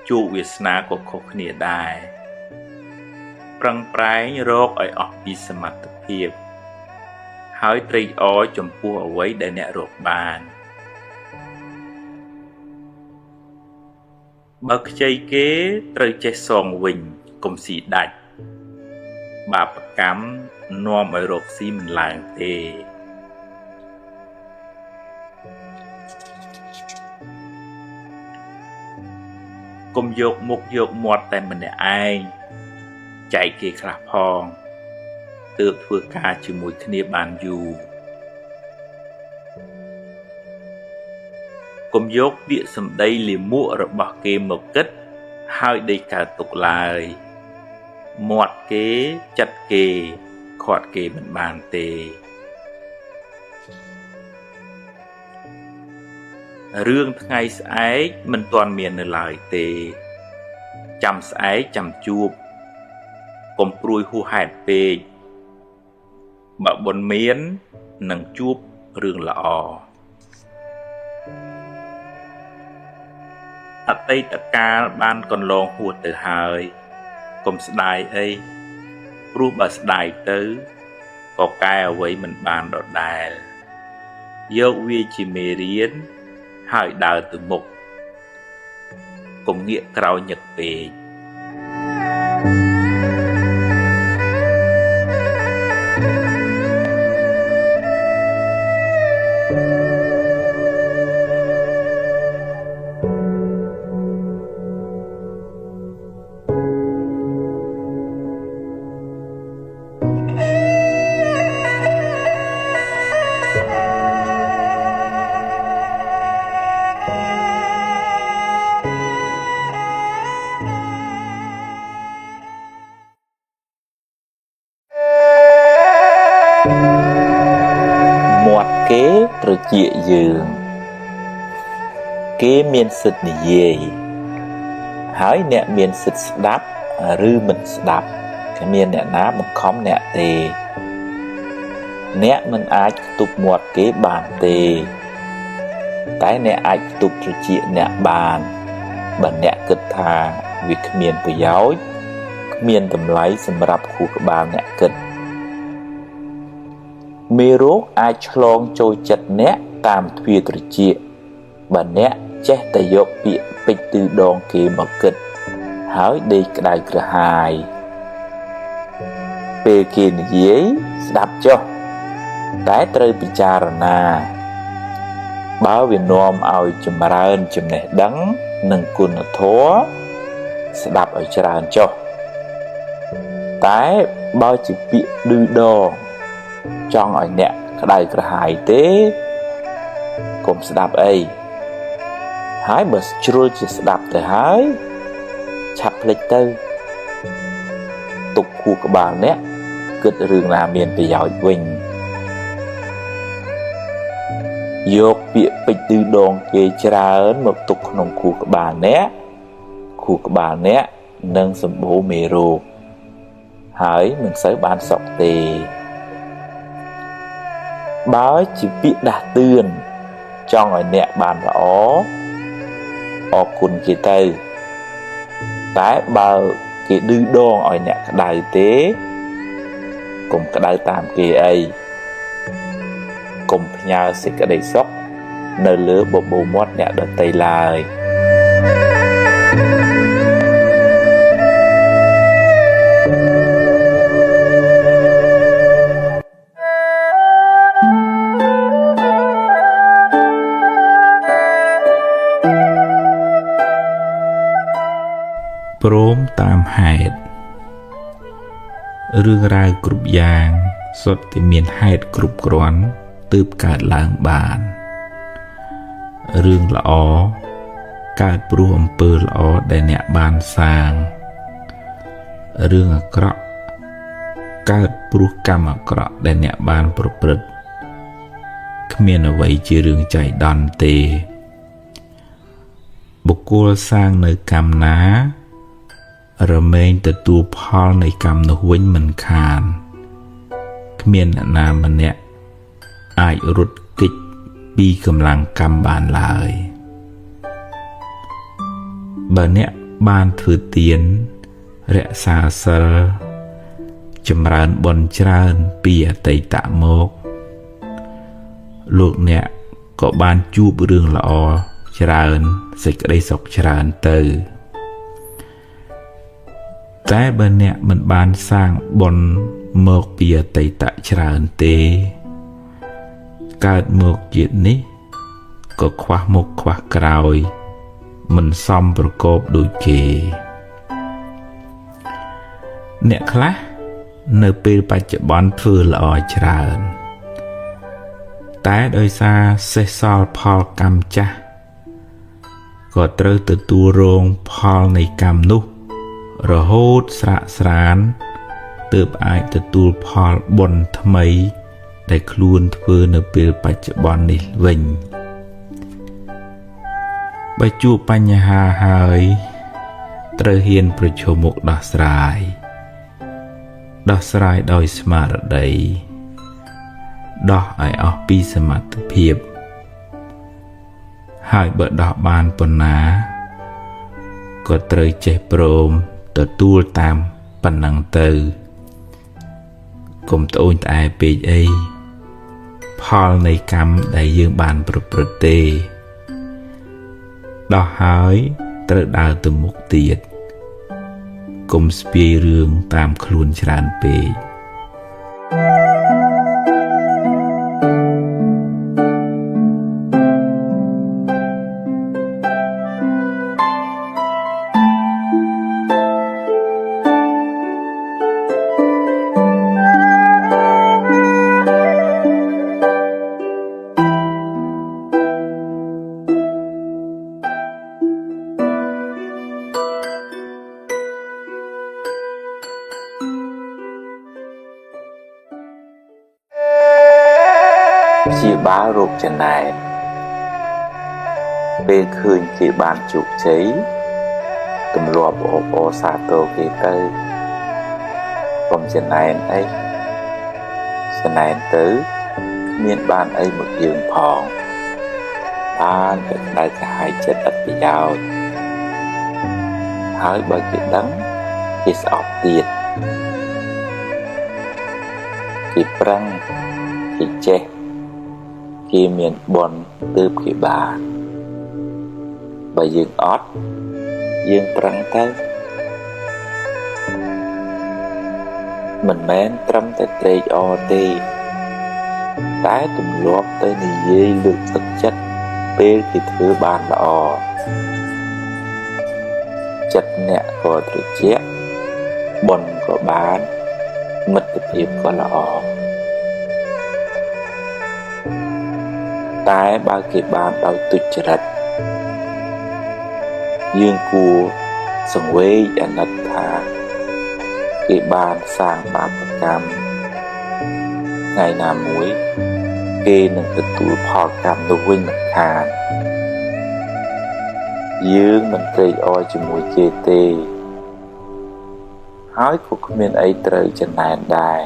ជោគវាសនាក៏ខុសគ្នាដែរប្រឹងប្រែងរកឲ្យអស់ពីសមត្ថភាពហើយត្រេកអរចំពោះអ្វីដែលអ្នករកបានបើខ្ចីគេត្រូវចេះសងវិញកុំស៊ីដាច់បាបកម្មនាំឲ្យរកស៊ីមិនឡើងទេកុំយកមុខយកមាត់តែម្នាក់ឯងចែកគេខ្លះផងទើបធ្វើការជាមួយគ្នាបានយូរ កុំយកពាក្យសម្ដីលាមករបស់គេមកគិតហើយដេកកើតទុកឡើយមាត់គេចិត្តគេខាត់គេមិនបានទេរឿងថ្ងៃស្អែកមិនទាន់មាននៅឡើយទេចាំស្អែកចាំជួបកុំព្រួយហួសហេតុពេកបើបុណ្យមាននឹងជួបរឿងល្អអតីតកាលបានកន្លងហួសទៅហើយកុំស្ដាយអីព្រោះបើស្ដាយទៅក៏កែអ្វីមិនបានដដែលយកវាជាមេរៀនហើយដើរទៅមុខកុំងាកក្រោយញឹកពេកមាត់គេត្រចៀកយើងគេមានសិទ្ធិនិយាយហើយអ្នកមានសិទ្ធិស្ដាប់ឬមិនស្ដាប់គ្មានអ្នកណាបង្ខំអ្នកទេអ្នកមិនអាចផ្ទុកមាត់គេបានទេតែអ្នកអាចផ្ទុកត្រចៀកអ្នកបានបើអ្នកគិតថាវាគ្មានប្រយោជន៍គ្មានតម្លៃសម្រាប់ខួរក្បាលអ្នកគិតមេរោគអាចឆ្លងចូលចិត្តអ្នកតាមទ្វារត្រចៀកបើអ្នកចេះតែយកពាក្យពេចន៍ទឺដងគេមកគិតហើយដេកក្តៅក្រហាយពេលគេនិយាយស្ដាប់ចុះតែត្រូវពិចារណាបើវានាំឲ្យចម្រើនចំណេះដឹងនិងគុណធម៌ស្ដាប់ឲ្យច្រើនចុះតែបើជាពាក្យឌឺដងចង់ឲ្យអ្នកក្តៅក្រហាយទេកុំស្ដាប់អីហើយបើជ្រុលជាស្ដាប់ទៅហើយឆាប់ភ្លេចទៅទុកខួរក្បាលអ្នកគិតរឿងណាមានប្រយោជន៍វិញយកពាក្យពេចន៍ឌឺដងគេច្រើនមកទុកក្នុងខួរក្បាលអ្នកនឹងសម្បូរមេរោគហើយមិនសូវបានសុខទេបើជាពាក្យដាស់តឿនចង់ឲ្យអ្នកបានល្អអរគុណគេទៅតែបើគេឌឺដងឲ្យអ្នកក្តៅទេកុំក្តៅតាមគេអីកុំផ្ញើសេចក្តីសុខនៅលើបបូរមាត់អ្នកដទៃឡើយព្រមតាមហេតុរឿងរ៉ាវគ្រប់យ៉ាងសុទ្ធតែមានហេតុគ្រប់គ្រាន់ទើបកើតឡើងបានរឿងល្អកើតព្រោះអំពើល្អដែលអ្នកបានសាងរឿងអាក្រក់កើតព្រោះកម្មអាក្រក់ដែលអ្នកបានប្រព្រឹត្តគ្មានអ្វីជារឿងចៃដន្យទេបុគ្គលសាងនៅកម្មណារមែងទទួលផលនៃកម្មនោះវិញមិនខានគ្មានអ្នកណាម្នាក់អាចរត់គេចពីកម្លាំងកម្មបានឡើយបើអ្នកបានធ្វើទានរក្សាសិលចម្រើនបុណ្យច្រើនពីអតីតមកលោកអ្នកក៏បានជួបរឿងល្អច្រើនសេចក្តីសុខច្រើនទៅតែបើអ្នកមិនបានសាងបុណ្យមកពីអតីតច្រើនទេកើតមកជាតិនេះក៏ខ្វះមុខខ្វះក្រោយមិនសមប្រកបដូចគេអ្នកខ្លះនៅពេលបច្ចុប្បន្នធ្វើល្អច្រើនតែដោយសារសេសសល់ផលកម្មចាស់ ក៏ត្រូវទទួលរងផលនៃកម្មនោះរហូតស្រាកស្រានទើបអាចទទួលផលបុណ្យថ្មីដែលខ្លួនធ្វើនៅពេលបច្ចុប្បន្ននេះវិញបើជួបបញ្ហាហើយត្រូវហ៊ានប្រឈមមុខដោះស្រាយដោយស្មារតីដោះឲ្យអស់ពីសមត្ថភាពហើយបើដោះបានប៉ុណ្ណាក៏ត្រូវចេះព្រមទទួលតាមប៉ុណ្ណឹងទៅកុំត្អូញត្អែពេកអីផលនៃកម្មដែលយើងបានប្រព្រឹត្តទេដោះហើយត្រូវដើរទៅមុខទៀតកុំស្ពាយរឿងតាមខ្លួនច្រើនពេកជាបាលរោគចំណែនពេលឃើញគេបានជោគជ័យទម្លាប់អបអរសាទរគេទៅកុំចំណែនអីចំណែនទៅគ្មានបានអីមកយើងផងបានតែក្តៅក្រហាយចិត្តឥតប្រយោជន៍ហើយបើគេដឹងគេស្អប់ទៀតគេប្រឹងគេចេះគេមានបុណ្យទើបគេបានបើយើងអត់យើងប្រឹងទៅមិនមែនត្រឹមតែត្រេកអរទេតែទម្លាប់ទៅនិយាយលើកទឹកចិត្តពេលគេធ្វើបានល្អចិត្តអ្នកក៏ត្រជាក់បុណ្យក៏បានមិត្តភាពក៏ល្អតែបើគេបានដោយទុច្ចរិតយើងគួរសង្វេគអាណិតថាគេបានសាងបាបកម្មថ្ងៃណាមួយគេនឹងទទួលផលកម្មនោះវិញមិនខានយើងមិនត្រេកអរជាមួយគេទេហើយក៏គ្មានអីត្រូវចំណែនដែរ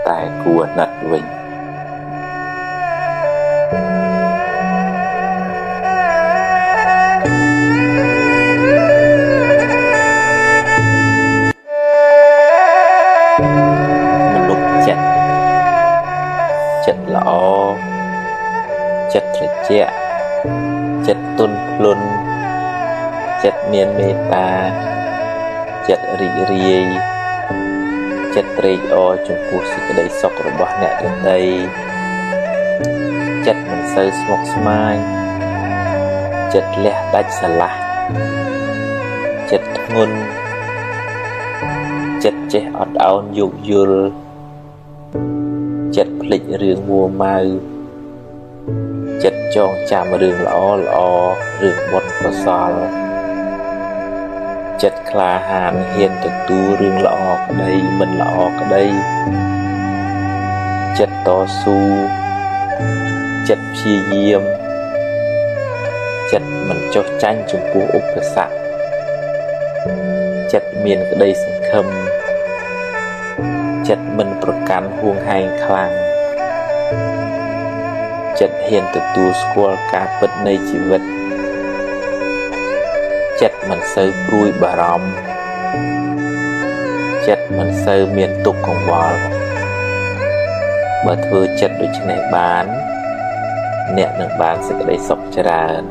តែគួរអាណិតវិញចិត្តល្អចិត្តត្រជាក់ចិត្តទន់ភ្លន់ចិត្តមានមេត្តាចិត្តរីករាយចិត្តត្រេកអរចំពោះសេចក្តីសុខរបស់អ្នកដទៃចិត្តមិនសូវស្មុគស្មាញចិត្តលះដាច់ស្រឡះចិត្តធ្ងន់ចិត្តចេះអត់ឱនយោគយល់ចិត្តភ្លេចរឿងមួម៉ៅចិត្តចងចាំរឿងល្អរឿងបុណ្យកុសលចិត្តក្លាហានហ៊ានទទួលរឿងល្អក្តីមិនល្អក្តីចិត្តតស៊ូចិត្តព្យាយាមចិត្តមិនចុះចាញ់ចំពោះឧបសគ្គចិត្តមានក្តីសង្ឃឹមចិត្តមិនប្រកាន់ហួងហែងខ្លាំងចិត្តហ៊ានទទួលស្គាល់ការពិតនៃជីវិតចិត្តមិនសូវព្រួយបារម្ភចិត្តមិនសូវមានទុក្ខកង្វល់បើធ្វើចិត្តដូច្នេះបានអ្នកនឹងបានសេចក្តីសុខច្រើន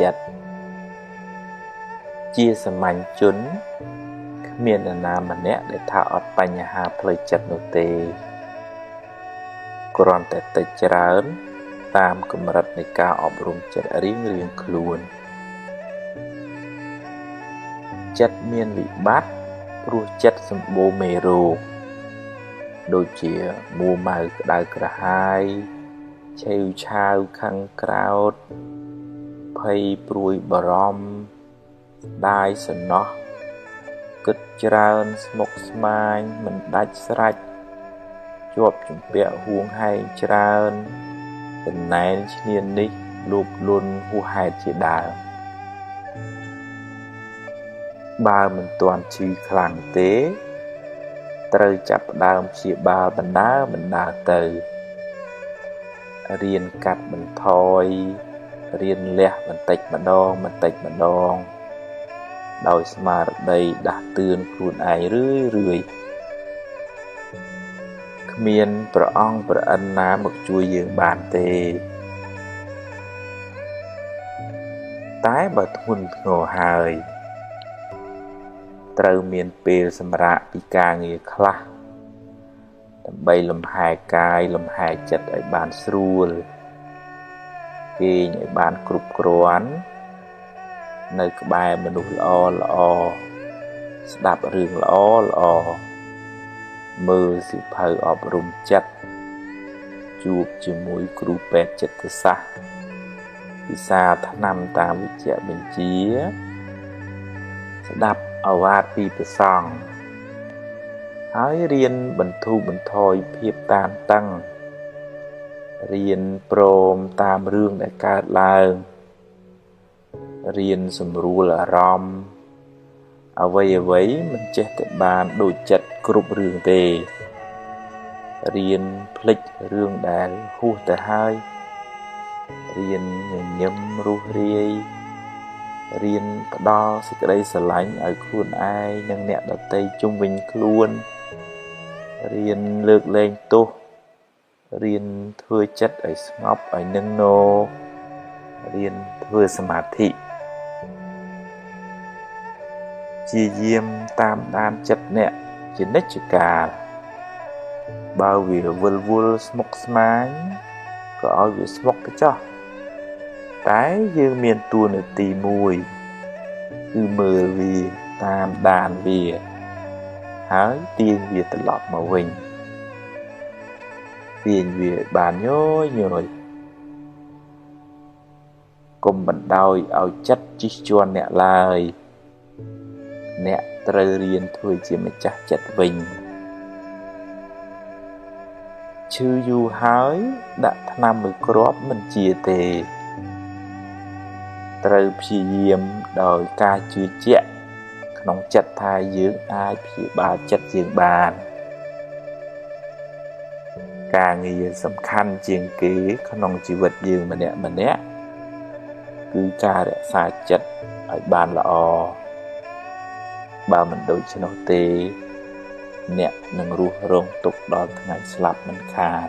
ចិត្តជាសាមញ្ញជនគ្មាននរណាម្នាក់ដែលថាអត់បញ្ហាផ្លូវចិត្តនោះទេគ្រាន់តែតិចច្រើនតាមកម្រិតនៃការអប់រំចិត្តរៀងខ្លួនច ចិត្តមានវិបត្តិព្រោះចិត្តសម្បូរមេរោគដូចជាមួម៉ៅក្តៅក្រហាយឆេវឆាវខឹងក្រោធភ័យព្រួយបារម្ភដាយសំណោះគិតច្រើនស្មុគស្មាញមិនដាច់ស្រេចជាប់ជំពាក់ហួងហែងច្រើនចំណែនឈ្នាននេះលោភលន់ហួសហេតុជាដើមបើមិនទាន់ឈឺខ្លាំងទេត្រូវចាប់ផ្ដើមព្យាបាលបណ្ដើរទៅរៀនកាត់បន្ថយរៀនលះបន្តិចម្ដងដោយស្មារតីដាស់តឿនខ្លួនឯងរឿយគ្មានព្រះអង្គព្រះអិនណាមកជួយយើងបានទេតែបើធ្ងន់ធ្ងរហើយត្រូវមានពេលសម្រាកពីការងារខ្លះដើម្បីលំហែកាយលំហែចិត្តឲ្យបានស្រួលគេងឲ្យបានគ្រប់គ្រាន់នៅក្បែរមនុស្សល្អស្ដាប់រឿងល្អមើលសៀវភៅអប់រំចិត្តជួបជាមួយគ្រូពេទ្យចិត្តសាស្ត្រពិសាថ្នាំតាមវិជ្ជបញ្ជាស្ដាប់ឱវាទពីព្រះសង្ឃហើយរៀនបន្ធូរបន្ថយភាពតានតឹងរៀនព្រមតាមរឿងដែលកើតឡើងរៀនសម្រួលអារម្មណ៍អ្វីមិនចេះតែបានដូចចិត្តគ្រប់រឿងទេរៀនភ្លេចរឿងដែលហួសទៅហើយរៀនញញឹមរុះរាយរៀនផ្ដល់សេចក្តីស្រឡាញ់ឲ្យខ្លួនឯងនិងអ្នកដទៃជុំវិញខ្លួនរៀនលើកលែងទោសរៀនធ្វើចិត្តឲ្យស្ងប់ឲ្យនឹងនររៀនធ្វើសមាធិជាយាមតាមដានចិត្តអ្នកជានិច្ចកាលបើវាវិលវល់ស្មុគស្មាញក៏ឲ្យវាស្មុគទៅចោះតែយើងមានតួនាទីមួយគឺមើលវាតាមដានវាហើយទាញវាត្រឡប់មកវិញទាញវាបានញយកុំបណ្ដោយឲ្យចិត្តជិះជាន់អ្នកឡើយអ្នកត្រូវរៀនធ្វើជាម្ចាស់ចិត្តវិញឈឺយូរហើយដាក់ថ្នាំមួយគ្រាប់មិនជាទេត្រូវព្យាយាមដោយការជឿជាក់ក្នុងចិត្តថាយើងអាចព្យាបាលចិត្តយើងបានការងារសំខាន់ជាងគេក្នុងជីវិតយើងម្នាក់គឺការរក្សាចិត្តឲ្យបានល្អបើមិនដូច្នោះទេអ្នកនឹងរស់រងទុក្ខដល់ថ្ងៃស្លាប់មិនខាន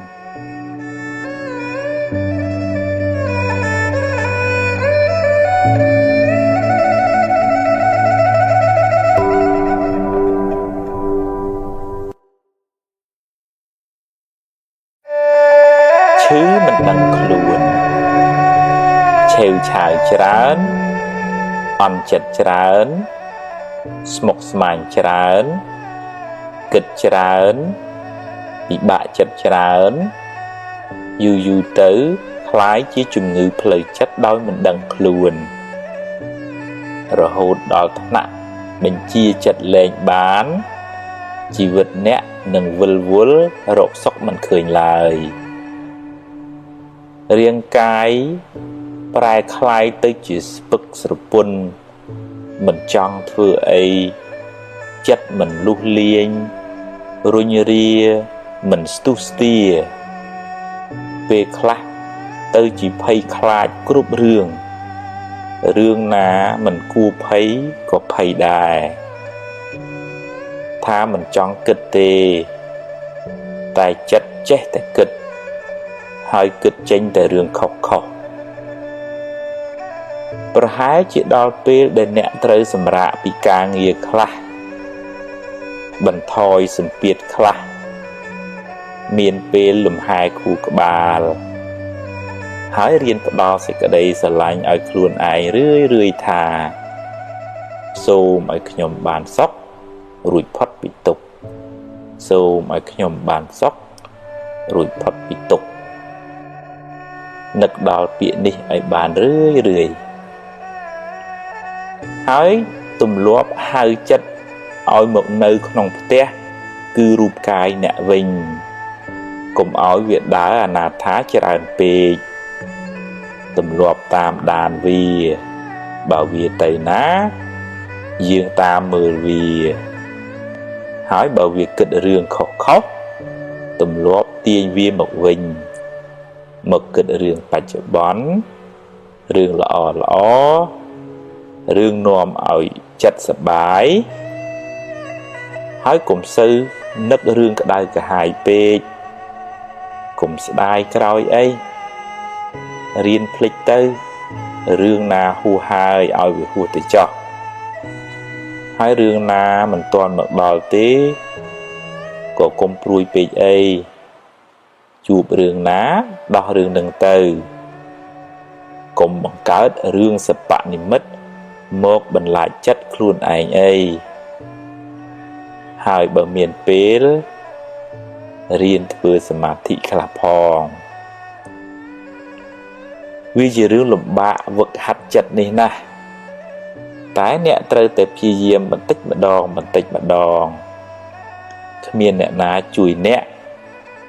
ឈឺមិនដឹងខ្លួនឆេវឆាវច្រើនអន់ចិត្តច្រើនស្មុគស្មាញច្រើនគិតច្រើនពិបាកចិត្តច្រើនយូរទៅคล้ายជាជំងឺផ្លូវចិត្តដោយមិនដឹងខ្លួនរហូតដល់ថ្នាក់បញ្ជាចិត្តលែងបានជីវិតអ្នកនឹងវិលវល់រកសុខមិនឃើញឡើយរាងកាយប្រែคล้ายទៅជាស្ពឹកស្រពន់មិនចង់ធ្វើអីចិត្តមិនលុះលាញរុញរាមិនស្ទុះស្ទាពេលខ្លះទៅជាភ័យខ្លាចគ្រប់រឿងណាមិនគួរភ័យក៏ភ័យដែរថាមិនចង់គិតទេតែចិត្តចេះតែគិតហើយគិតចេញតែរឿងខុសប្រហែលជាដល់ពេលដែលអ្នកត្រូវសម្រាកពីការងារខ្លះបន្ថយសម្ពាធខ្លះមានពេលលំហែខួរក្បាលហើយរៀនផ្ដល់សេចក្តីស្រឡាញ់ឲ្យខ្លួនឯងរឿយថា សូមឲ្យខ្ញុំបានសុខរួចផុតពីទុក្ខសូមឲ្យខ្ញុំបានសុខរួចផុតពីទុក្ខនឹកដល់ពាក្យនេះឲ្យបានរឿយហើយទម្លាប់ហៅចិត្តឲ្យមកនៅក្នុងផ្ទះគឺរូបកាយអ្នកវិញកុំឲ្យវាដើរអនាថាច្រើនពេកទម្លាប់តាមដានវាបើវាទៅណាយើងតាមមើលវាហើយបើវាគិតរឿងខុសទម្លាប់ទាញវាមកវិញមកគិតរឿងបច្ចុប្បន្នរឿងល្អរឿងនាំឲ្យចិត្តសប្បាយហើយកុំសូវនឹករឿងក្តៅក្រហាយពេកកុំស្ដាយក្រោយអីរៀនភ្លេចទៅរឿងណាហួសហើយឲ្យវាហួសទៅចោះហើយរឿងណាមិនទាន់មកដល់ទេក៏កុំព្រួយពេកអីជួបរឿងណាដោះរឿងនឹងទៅកុំបង្កើតរឿងសបនិមិត្តមកបន្លាចចិត្តខ្លួនឯងអីហើយបើមានពេលរៀនធ្វើសមាធិខ្លះផងវាជារឿងលំបាកវឹកហាត់ចិត្តនេះណាស់តែអ្នកត្រូវតែព្យាយាមបន្តិចម្ដងគ្មានអ្នកណាជួយអ្នក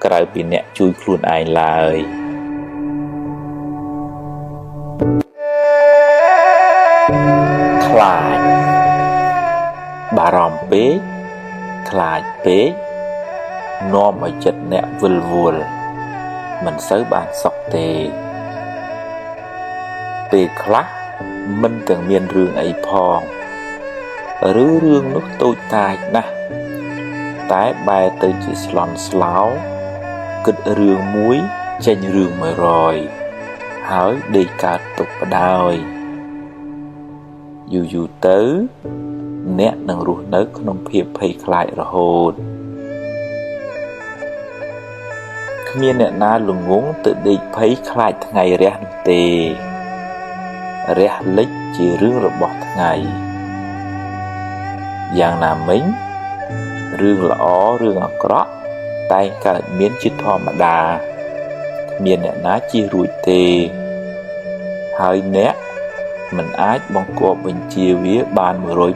ក្រៅពីអ្នកជួយខ្លួនឯងឡើយខ្លាចបារម្ភពេកខ្លាចពេកនាំឲ្យចិត្តអ្នកវិលវល់មិនសូវបានសុខទេពេលខ្លះមិនទាំងមានរឿងអីផងឬរឿងនោះតូចតាចណាស់តែបែរទៅជាស្លន់ស្លោគិតរឿងមួយចេញរឿង100ហើយដេកកើតទុកបដោយយូរទៅអ្នកនឹងរស់នៅក្នុងភាពភ័យខ្លាចរហូតគ្មានអ្នកណាល្ងងទៅដេកភ័យខ្លាចថ្ងៃរះនោះទេរះលិចជារឿងរបស់ថ្ងៃយ៉ាងណាមិញរឿងល្អរឿងអាក្រក់តែងកើតមានជាធម្មតាគ្មានអ្នកណាជៀសរួចទេហើយអ្នកមិនអាចបង្គាប់បញ្ជាវាបាន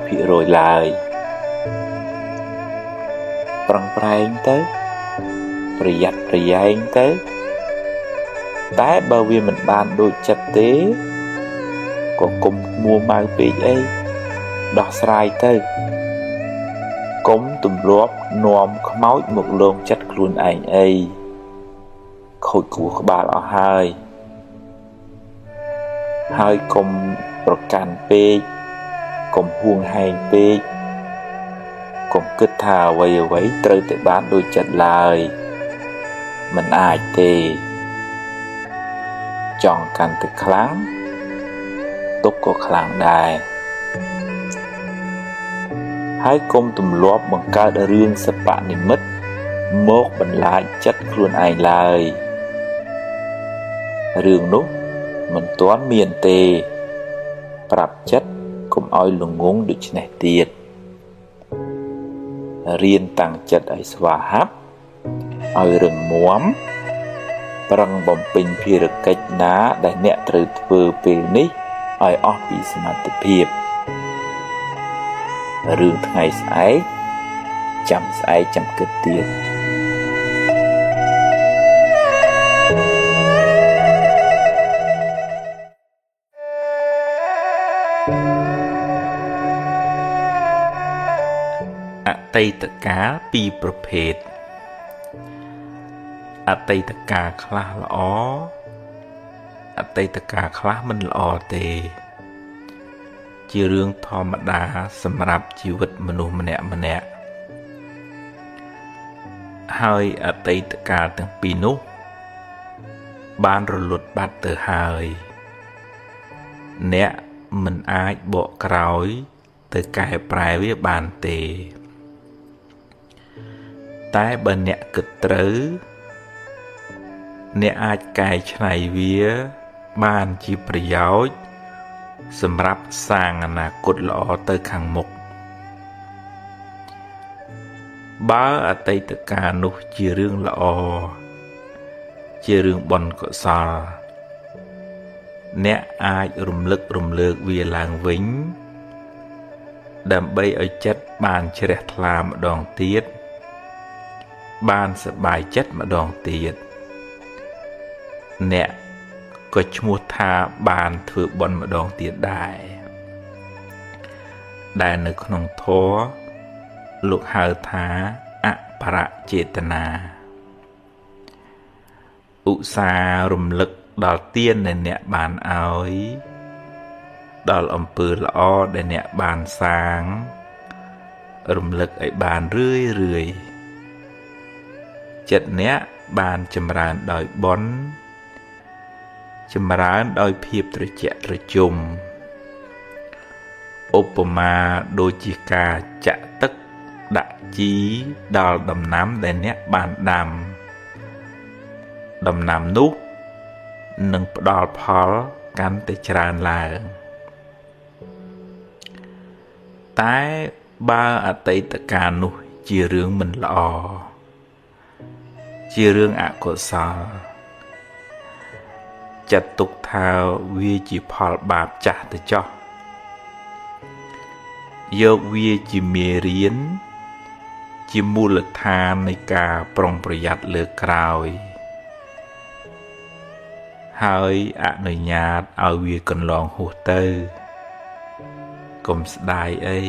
100% ឡើយប្រឹងប្រែងទៅប្រយ័ត្នប្រយែងទៅតែបើវាមិនបានដូចចិត្តទេក៏កុំមួម៉ៅពេកអីដោះស្រាយទៅកុំទម្លាប់នាំខ្មោចមកលងចិត្តខ្លួនឯងអីខូចខួរក្បាលអស់ហើយកុំប្រកាន់ពេកកុំហួងហែងពេកកុំគិតថាអ្វីត្រូវតែបានដូចចិត្តឡើយមិនអាចទេចង់កាន់តែខ្លាំងទុកក៏ខ្លាំងដែរហើយកុំទម្លាប់បង្កើតរឿងសបនិមិត្តមកបន្លាចចិត្តខ្លួនឯងឡើយរឿងនោះមិនទាន់មានទេប្រាប់ចិត្តកុំឲ្យល្ងងដូចនេះទៀតរៀនតាំងចិត្តឲ្យស្វាហាប់ឲ្យរឹងមាំប្រឹងបំពេញភារកិច្ចណាដែលអ្នកត្រូវធ្វើពេលនេះឲ្យអស់ពីសមត្ថភាពរឿងថ្ងៃស្អែកចាំស្អែកចាំគិតទៀតអតីតកាលពីរប្រភេទអតីតកាលខ្លះល្អអតីតកាលខ្លះមិនល្អទេជារឿងធម្មតាសម្រាប់ជីវិតមនុស្សម្នាក់ហើយអតីតកាលទាំងពីរនោះបានរលត់បាត់ទៅហើយអ្នកមិនអាចបកក្រោយទៅកែប្រែវាបានទេតែបើអ្នកគិតត្រូវអ្នកអាចកែច្នៃវាបានជាប្រយោជន៍ សម្រាប់សាងអនាគតល្អទៅខាងមុខបើអតីតកាលនោះជារឿងល្អជារឿងបុណ្យកុសលអ្នកអាចរំលឹករំលើកវាឡើងវិញដើម្បីឲ្យចិត្តបានជ្រះថ្លាម្ដងទៀតបានសប្បាយចិត្តម្ដងទៀតអ្នកក៏ឈ្មោះថាបានធ្វើបុណ្យម្ដងទៀតដែរដែលនៅក្នុងធម៌លោកហៅថាអបរចេតនាឧស្សាហ៍រំលឹកដល់ទានដែលអ្នកបានឲ្យដល់អំពើល្អដែលអ្នកបានសាងរំលឹកឲ្យបានរឿយចិត្តអ្នកបានចម្រើនដោយបុណ្យចម្រើនដោយភាពត្រជាក់ត្រជុំឧបមាដូចជាការចាក់ទឹកដាក់ជីដល់ដំណាំដែលអ្នកបានដាំដំណាំនោះនឹងផ្ដល់ផលកាន់តែច្រើនឡើងតែបើអតីតកាលនោះជារឿងមិនល្អជារឿងអកុសលចាត់ទុកថាវាជាផលបាបចាស់ទៅចោះយកវាជាមេរៀនជាមូលដ្ឋាននៃការប្រុងប្រយ័ត្នលើក្រោយហើយអនុញ្ញាតឲ្យវាកន្លងហួសទៅកុំស្ដាយអី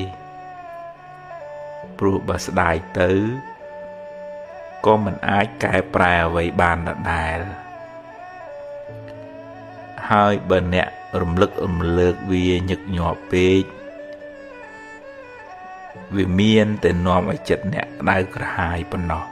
ព្រោះបើស្ដាយទៅក៏មិនអាចកែប្រែអ្វីបានដដែលហើយបើអ្នករំលឹករំលើកវាញឹកញាប់ពេកវាមានតែនាំឲ្យចិត្តអ្នកក្តៅក្រហាយប៉ុណ្ណោះ